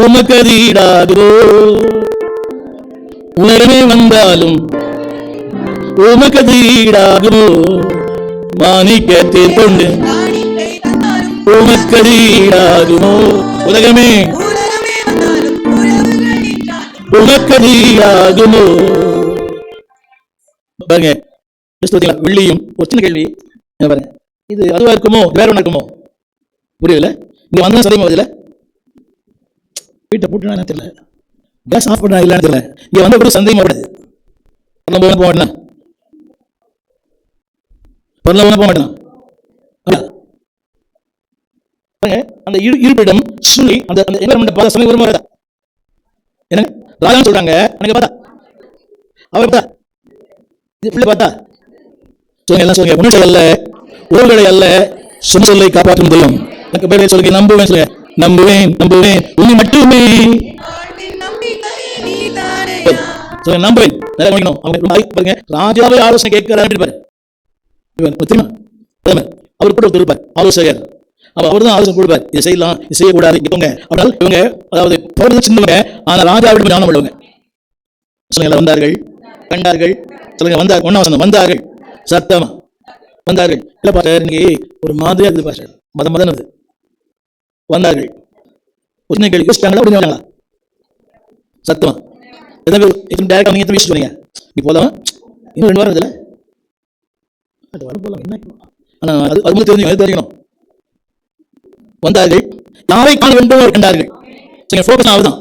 உமக்கதீடாதோ உலகமே வந்தாலும் உமக்கதீடாகுமோ, மாணிக்க தேர்கொண்டு உமக்கதீடாகுமோ, உலகமே உமக்கதீடாகுமோ. பாருங்க, வெள்ளியும் ஒரு சின்ன கேள்வி பாருங்க, இது அதுவா இருக்குமோ வேற ஒண்ணு இருக்குமோ? புரியல. இங்க வந்தா சதவீதம் வருதுல, வீட்டை போட்டுனா என்ன தெரியல, கேஸ் ஆஃப் பண்ணா இல்லன்னு தெரியல, இங்க வந்த கூட சந்தேகமா வருது. போக மாட்டேன், போக மாட்டேன். அந்த இருப்பிடம் சொல்லி அந்த என்வரன்மெண்ட் பார்த்தா சமயம் வருமா? என்ன ராஜா சொல்றாங்க, எனக்கு பார்த்தா அவர் பார்த்தா பிள்ளை பார்த்தா சொல்லுங்க, எல்லாம் சொல்லுங்க, உணர்ச்சி அல்ல, உறவுகளை அல்ல, சொன்ன சொல்லை காப்பாற்றும் தெய்வம். எனக்கு பேரை சொல்லுங்க, நம்புவேன் சொல்லுங்க, நம்புவேன் நம்புவேன் உன்னை மட்டுமே சொல்லுங்க, நம்புவேன். நிறைய கவனிக்கணும். அவங்க பாருங்க, ராஜாவே ஆலோசனை கேட்கிறாரு பாரு, அவர் கூட இருப்பார் ஆலோசகர். அவர் தான் ஆலோசனை கொடுப்பார், இதை செய்யலாம், இது செய்யக்கூடாது. இவங்க ஆனால் இவங்க அதாவது சின்னவங்க, ஆனா ராஜாவிடம் ஞானம் உள்ளவங்க. சொல்லுங்க, வந்தார்கள், கண்டார்கள். சொல்லுங்க, வந்தார். 1ஆம் வசனம், வந்தார்கள். சத்தமா வந்தார்கள். இல்ல பாஸ்டர், இன்னைக்கு ஒரு மாதிரியா இருக்குது பாஸ்டர், மதம் அது. வந்தார்கள். ஒரு சின்ன கேள்வி, யோசிச்சாங்களா? முடிஞ்சாங்களா? சத்தமா டேரக்டா நீங்க யோசிச்சு சொன்னீங்க, நீ போலாம் இன்னும் 2 வாரம் இதுல வர போலாம் என்ன? ஆனா அது தெரிஞ்சுக்கணும். வந்தார்கள், யாரை காண வேண்டும் அவர் கண்டார்கள். ஃபோக்கஸ் அவர்தான்.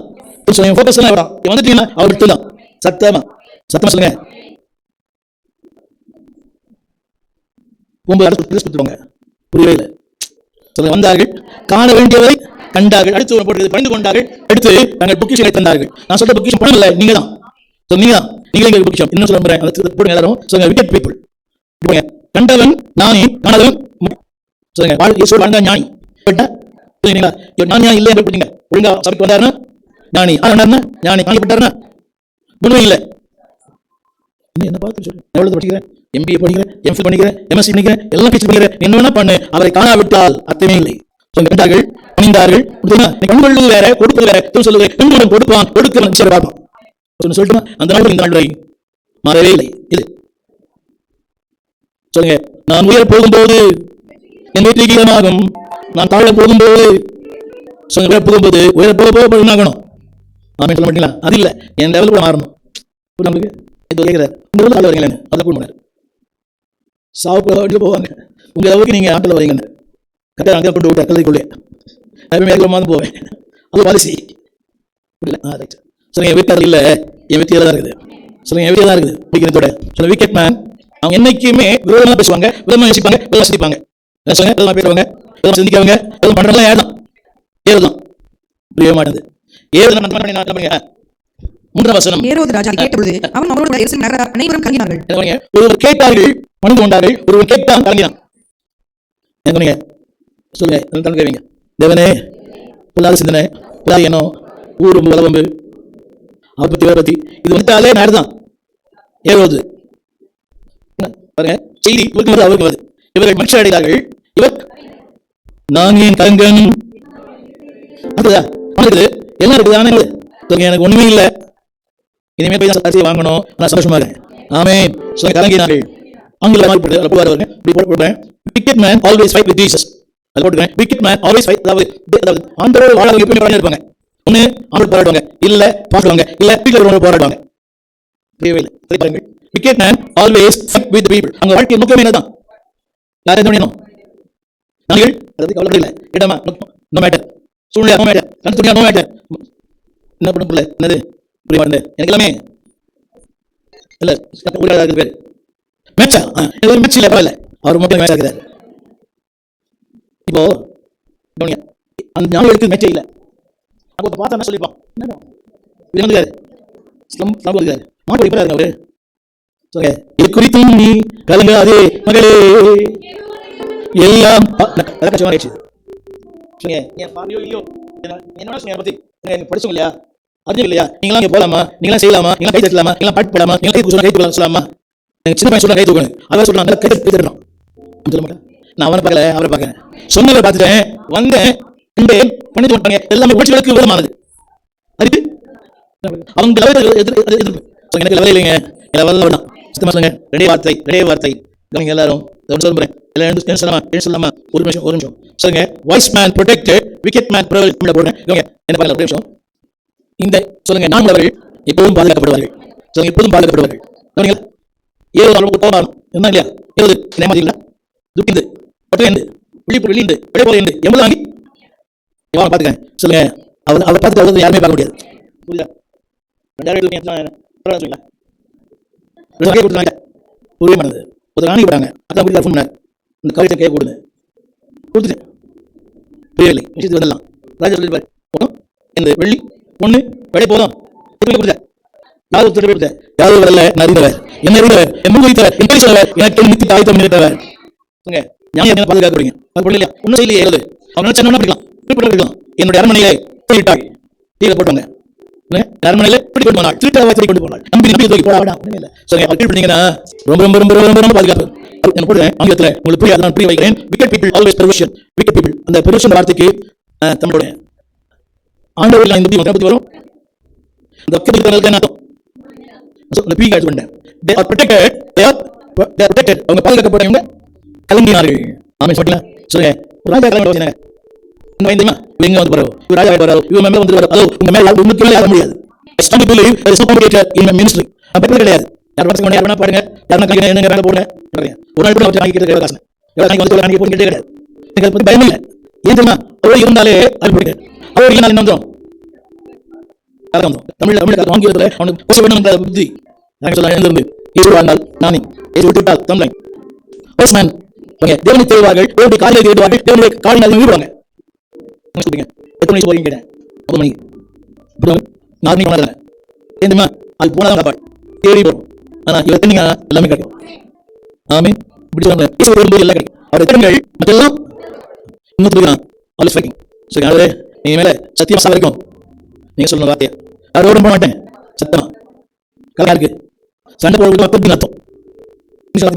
ஃபோக்கஸ் அவர்தான். வந்துட்டீங்கன்னா அவர் விட்டுதான். சத்தமா சத்தமா சொல்லுங்க. புரியவே இல்லை. சொல்லுங்க, வந்தார்கள், காண வேண்டியவரை கண்டார்கள். அடுத்து போட்டு பணிந்து கொண்டார்கள். அடுத்து நாங்கள் பொக்கிஷங்களை தந்தார்கள். நான் சொல்ற பொக்கிஷம் பணம் இல்லை, நீங்க தான். நீங்க பொக்கிஷம். இன்னும் சொல்றேன், போடுங்க எல்லாரும். சொல்லுங்க, விக்கெட் பீப்புள். கண்டவன் ஞானி, காணவன் சொல்லுங்க, வாழ்ந்த ஞானி. ஞானியா இல்லை போட்டீங்க, ஒழுங்கா சபைக்கு வந்தாருன்னா ஞானி. ஞானி காணப்பட்டாருன்னா உண்மை இல்லை. என்ன பார்த்து எவ்வளவு படிக்கிறேன், MBA படிக்கிறேன், MPhil படிக்கிறேன், MSc படிக்கிறேன், எல்லாம் படிக்கிறேன், என்ன வேணா பண்ணு, அவரை காணாவிட்டால் அர்த்தமே இல்லை. கண்டார்கள், பணிந்தார்கள். கண்கொள்வது வேற, கொடுப்பது வேற. சொல்லுவேன், கண்களும் கொடுப்பான், கொடுக்கிறவன் பார்ப்பான் சொல்லிட்டு அந்த நாள் இந்த நாள் வரை மாறவே இல்லை. இது சொல்லுங்க, நான் உயர போகும்போது என் வீட்டுக்கு கீழமாகும், நான் தாழ போகும்போது சொல்லுங்க, போகும்போது உயர போக ஆகணும். ஆமே சொல்ல மாட்டீங்களா? அது இல்லை, என் லெவல் கூட மாறணும். நம்மளுக்கு இது கேட்கிறார், உங்க ஊரில் ஆள் வரீங்களேன்னு அதை கூட மாட்டார். சாப்பிட்டு போவாங்க, உங்க அளவுக்கு நீங்க ஆட்டில் வரீங்கன்னு கரெக்டாக அங்கே கொண்டு விட்டு கல்விக்குள்ளே மேற்கொள்ள மாதிரி போவேன். அது பாலிசி இல்லை. சொல்லுங்க, என் வீட்டார் இல்லை, என் வீட்டில் தான் இருக்குது. சொல்லுங்க, என் வீட்டில் தான் இருக்குது. வீக்கிறதோட சொல்லுங்க, விக்கெட் மேன். அவங்க என்னைக்குமே விரோதமாக பேசுவாங்க, விரோதமாக யோசிப்பாங்க, விரோதமாக சிந்திப்பாங்க. சொல்லுங்க, விரோதமாக பேசுவாங்க, விரோதமாக சிந்திக்காங்க, விரோதம் பண்ணுறதுலாம் ஏறுதான், ஏறுதான். புரியவே மாட்டேங்குது. ஏறுதான் நான் பண்ணுங்க. 3ஆம் வசனம், ஏரோது ராஜா கேட்டபொழுது அவன் அவரோடு கூட எருசலேம் நகர அனைவரும் கலங்கினார்கள். ஒருவர் கேட்டார்கள், பணிந்து கொண்டார்கள். ஒருவர் கேட்டான், கலங்கினான். சொல்லுங்க, கலங்குவீங்க. தேவனே, புல்லாத சிந்தனை, புல்லாத எண்ணம், ஊரும் வளவம்பு, அவரை பத்தி இது வந்துட்டாலே நாடுதான் ஏறுவது. பாருங்க, செய்தி இவருக்கு அவருக்கு வருது. இவர்கள் மகிழ்ச்சி அடைகிறார்கள். இவர் நான் ஏன் கலங்கன் அதுதா என்ன இருக்குது? ஆனா சொல்லுங்க, எனக்கு ஒண்ணுமே இல்லை, இனிமே போய் அரிசியை வாங்கணும், நான் சந்தோஷமா இருக்கேன். ஆமே சொல்லுங்க, கலங்கினார்கள். ஆங்கில மாதிரி போடுறேன், இப்படி போடுறேன். Wicket man always fight with Jesus. அது போட்டுக்கிறேன், விக்கெட் மேன் ஆல்வேஸ் ஃபைட். அதாவது ஆண்டவரோடு வாழ எப்பவுமே இருப்பாங்க. ஒண்ணு அவங்க போராடுவாங்க, இல்ல பாக்குவாங்க, இல்ல வீட்டுல இருக்கிறவங்க போராடுவாங்க. புரியவே இல்லை. பாருங்கள், wicked man always fight with the people. அவங்க வாழ்க்கை நோக்கமே என்னதான்? யாரை தோணியணும்? நாங்கள் அதை கவலைப்படல. இடமா நோ மேட்டர், சூழ்நிலை நோ மேட்டர், கண் துணியா நோ மேட்டர். என்ன பண்ண முடியல? என்னது புரிய மாட்டேன் எனக்கு எல்லாமே இல்ல. பேரு மேட்சா மேட்ச் இல்ல, பரவாயில்ல, அவர் மட்டும் மேட்ச் ஆகுறாரு. இப்போ அந்த ஞாபகம் எடுத்து மேட்சே இல்லை. அப்போ பார்த்தா என்ன சொல்லிப்பான்? அவரு இது குறித்தும் நீ கலங்காதே மகளே, எல்லாம் படிச்சோம் இல்லையா, அது இல்லையா, நீங்களாம் இங்க போலாமா, நீங்களாம் செய்யலாமா, நீங்களாம் கை தட்டலாமா, நீங்களாம் பாட்டு போடாமா, நீங்களாம் கை தூக்கலாம் சொல்லலாமா? சின்ன பையன் சொல்ல கை தூக்கணும், அதான் சொல்றாங்க கை தட்டணும் சொல்ல மாட்டேன். நான் அவனை பார்க்கல, அவரை பார்க்கறேன். சொன்னதை பார்த்துட்டேன், வந்தேன், பண்ணிட்டு விட்டாங்க. எல்லாமே ஒழிச்சுகளுக்கு விதமானது. அதுக்கு அவங்க எதிர்ப்பு எனக்கு லெவல் இல்லைங்க, லெவல் வேணாம். சுத்தமா சொல்லுங்க, ரெடே வார்த்தை கவனிங்க எல்லாரும். சொல்றேன் சொல்லாமா, ஒரு நிமிஷம் சொல்லுங்க. Voice man protected, wicked man prevail. போடுறேன் என்ன பாருங்க, ஒரு நிமிஷம். இந்த சொல்லுங்க, நான் அவர்கள் எப்போதும் பாதுகாக்கப்படுவார்கள். சொல்லுங்க, எப்போதும் பாதுகாக்கப்படுவார்கள். கவனிங்க, ஏழு அளவுக்கு போகணும் என்ன இல்லையா? ஏழு நேமாதிரிங்களா துக்கிந்து பட்டு விழிப்பு வெளியிண்டு விடை போல என்று எவ்வளவு வாங்கி எவ்வளவு பார்த்துக்கேன். சொல்லுங்க, அவரை பார்த்துட்டு அவ்வளவு யாருமே பார்க்க முடியாது. புரியுதா? 2000 கொடுத்தாங்க, புரிய மாட்டது. ஒரு ராணி போட்டாங்க, அதான் புரியுதா? ஃபோன் பண்ணார், இந்த கவிதை கேட்க கொடுங்க, கொடுத்துட்டேன். புரியவில்லை, விஷயத்துக்கு வந்துடலாம். ராஜா சொல்லியிருப்பார், போதும் இந்த வெள்ளி ஒண்ணு விடை போதும் கொடுத்த யாரும் ஒருத்தர் கொடுத்த யாரும் வரல. அறிந்தவர் என்ன அறிந்தவர் என் முன்வைத்தவர் என் பேசுறவர் எனக்கு நித்தி தாய்த்தம் நிறுத்தவர். ஞாபகம் பாதுகாக்கிறீங்க, அது பொருள் இல்லையா? ஒன்னும் செய்யலையே, எழுது அவன் நினைச்சா படிக்கலாம், படிக்கலாம். என்னுடைய அரண்மனையிலே போயிட்டாள், கீழே போட்டாங்க. அரண்மனையில கொண்டு போனாள், திருட்டாவாய் கொண்டு போனாள், நம்பி தூக்கி போடா. ரொம்ப ரொம்ப ரொம்ப ரொம்ப ரொம்ப பாதுகாப்பு. என்ன போடுறேன் ஆங்கிலத்தில், உங்களுக்கு புரியாது, நான் புரிய வைக்கிறேன். wicked people always perversion. wicked people, அந்த perversion வார்த்தைக்கு தமிழுடைய ஆண்டவர்கள் நான் இந்த பத்தி வரும். அந்த வக்கத்துக்கு என்ன அர்த்தம்? அந்த பீ காய்ச்சி பண்ணேன். they are protected, they are protected. அவங்க பாதுகாக்கப்பட்டவங்க கலங்கினார்கள். ஆமே சொல்லுங்க. சொல்லுங்க, ராஜா கலங்க வந்தாங்க. இன்னும் தெரியுமா எங்க வந்து போறோம்? இவர் ராஜா போறாரு, இவர் மேல வந்து வராரு. அதோ உங்க மேல உங்களுக்கு மேல ஏற முடியாது. Stand to leave there is no competitor in my ministry. நான் பெரிய கிடையாது. யார் வாட்ஸ் பண்ணி யார் வேணா பாருங்க, யாரனா கை என்ன மேல போடுங்க. ஒரு நாள் கூட அவரை வாங்கி கேட்க காசு. எவ்வளவு வாங்கி வந்து வாங்கி போய் கேட்க கிடையாது. நீங்க பத்தி பயம் இல்ல. ஏன் தெரியுமா? அவர் இருந்தாலே அது பிடிக்க. அவர் இல்லனா என்ன வந்துரும்? காரணம் தமிழ்ல ஆங்கிலத்துல அவனுக்கு பேச வேணும்ன்ற புத்தி நாங்க சொல்ல எழுந்திருந்து இயேசு வாழ்ந்தால் நானே, இயேசு விட்டுவிட்டால் தமிழன். போஸ்ட்மேன் தேவனை தேடுவார்கள், தேவனுடைய காலையை தேடுவார்கள், தேவனுடைய காலினால் வீடுவாங்க. சொல்லுங்க, எத்தனை மணிக்கு போறீங்க கேட்டேன். 9 மணிக்கு. 4 மணிக்கு போனதில்லை. ஏன் தெரியுமா? அது போனாதான் காப்பாடு தேடி போகும். ஆனா இவர் தெரிஞ்சீங்க எல்லாமே கிடைக்கும். ஆமே இப்படி சொல்லுங்க, இயேசு வரும்போது எல்லாம் கிடைக்கும். அவருடைய திறன்கள் மற்றெல்லாம் இன்னும் தெரியும். Always fighting. சரி, ஆகவே நீ மேல சத்தியமா சாவ வரைக்கும் நீங்க சொல்லுங்க வார்த்தையை அதோட போக மாட்டேன். சத்தமா கலா இருக்கு, சண்டை போடுறது அர்த்தம்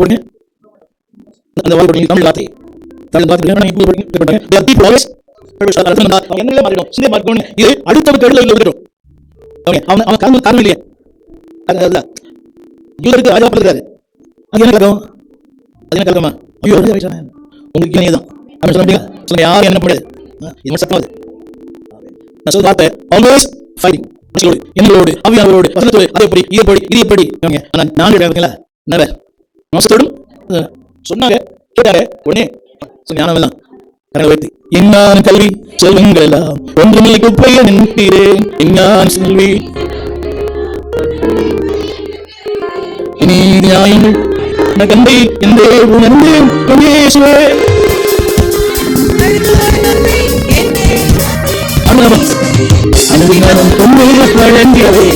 போடுங்க. அந்த வார்த்தை தமிழ் வார்த்தை இது அடுத்த விட்டுடும். அவன் காரணம் இல்லையே, இவருக்கு ராஜா இருக்காரு. அது என்ன கலக்கம்? அது என்ன கலக்கமா? ஐயோ உங்களுக்கு தான் அப்படி சொல்ல முடியுங்க. சொல்லுங்க, யாரும் என்ன முடியாது. இது சத்தம் நான் சொல்ல வார்த்தை ஆல்வேஸ் ஃபைட்டிங். எங்களோடு அவியானவரோடு வசனத்தோடு அது எப்படி இது எப்படி இது எப்படி நான் கிடையாதுங்களா? மோசத்தோடும் சொன்னாங்க, கேட்டாங்க. உடனே ஞானம் எல்லாம் வைத்து என்னான் கல்வி செல்வங்கள் எல்லாம் ஒன்றுமில்லை குப்பையை நின்றேன். என்னான் செல்வி நியாயங்கள் கண்டை என்றே உணர்ந்தேன். அனுதினம் பொன்மையை வழங்கியவே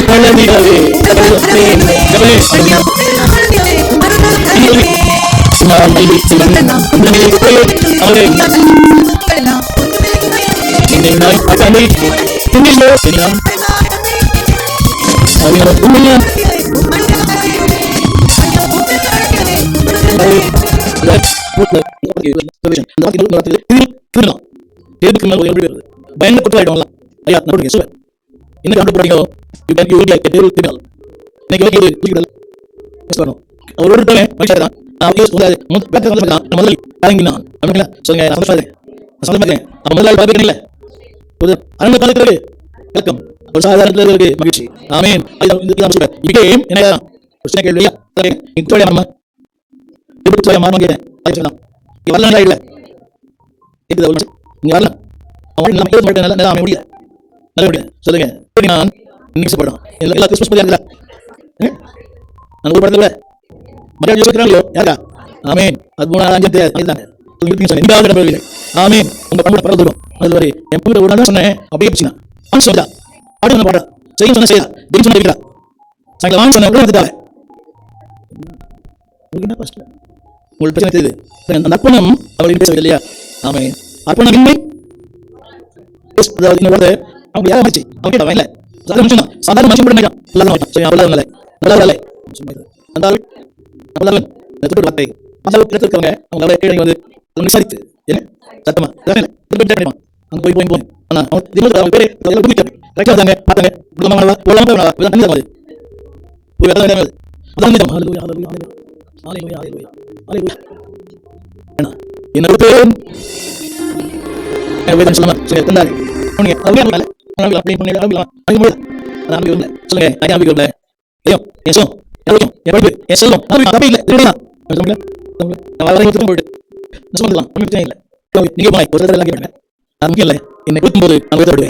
பழனிடவே பயங்கர குற்றவாளிடம் ஐயா நடுங்க என்ன கண்டு போறீங்க? இன்னைக்கு வரணும். அவர் ஒருத்தவன் மனுஷன் தான். நான் யோசிச்சு போதாது. முதல் இறங்கினான் அப்படிங்களா சொல்லுங்க. நான் சந்தோஷமா இருக்கேன். அவன் முதலாளி பார்க்கிறீங்களா ஒரு அரண்மனை பார்க்கிறது வெல்கம். ஒரு சாதாரண மகிழ்ச்சி. ஆமேன். இதுக்கே என்ன ஒரு சின்ன கேள்வியா மாமா எப்படி மாமா கேட்டேன். வரலாம் இல்லை இங்க வரலாம். அவன் நல்லா முடியல நல்ல முடியல சொல்லுங்க. நான் நினைச்சப்படுறோம் எல்லா கிறிஸ்மஸ் பத்தி இருக்கா நான் ஒரு படத்துல மரியாதை யோசிக்கிறாங்களோ யாரா. ஆமேன். அது 3-5 ஆமேன். உங்க பண்புல பரவ தூரம் அது வரை என் கூட ஒரு நாள் சொன்னேன். அப்படியே பிடிச்சினா ஆன் சொன்னா பாடு சொன்ன பாடுறா செய்ய சொன்ன செய்யறா தெய்வம் சொன்ன இருக்கிறா சாயங்காலம் ஆன் சொன்ன வந்துட்டாங்க. உங்களுக்கு பிரச்சனை தெரியுது. அந்த அர்ப்பணம் அவளுக்கு பேச இல்லையா. ஆமேன். அர்ப்பணம் இன்மை அதாவது அவங்க யாராச்சு அவங்க கேட்டா இல்லை சாதாரண மனுஷன் தான். சாதாரண மனுஷன் கூட நினைக்கிறான் நல்லா நல்லா அந்த வார்த்தை இருக்கவங்க அவங்க வந்து விசாரித்து என்ன சத்தமா அங்க போய் போய் ஆனா பேரு பார்த்தாங்க என்ன பேரும் என்னை கொடுக்கும்போது நான் அதோட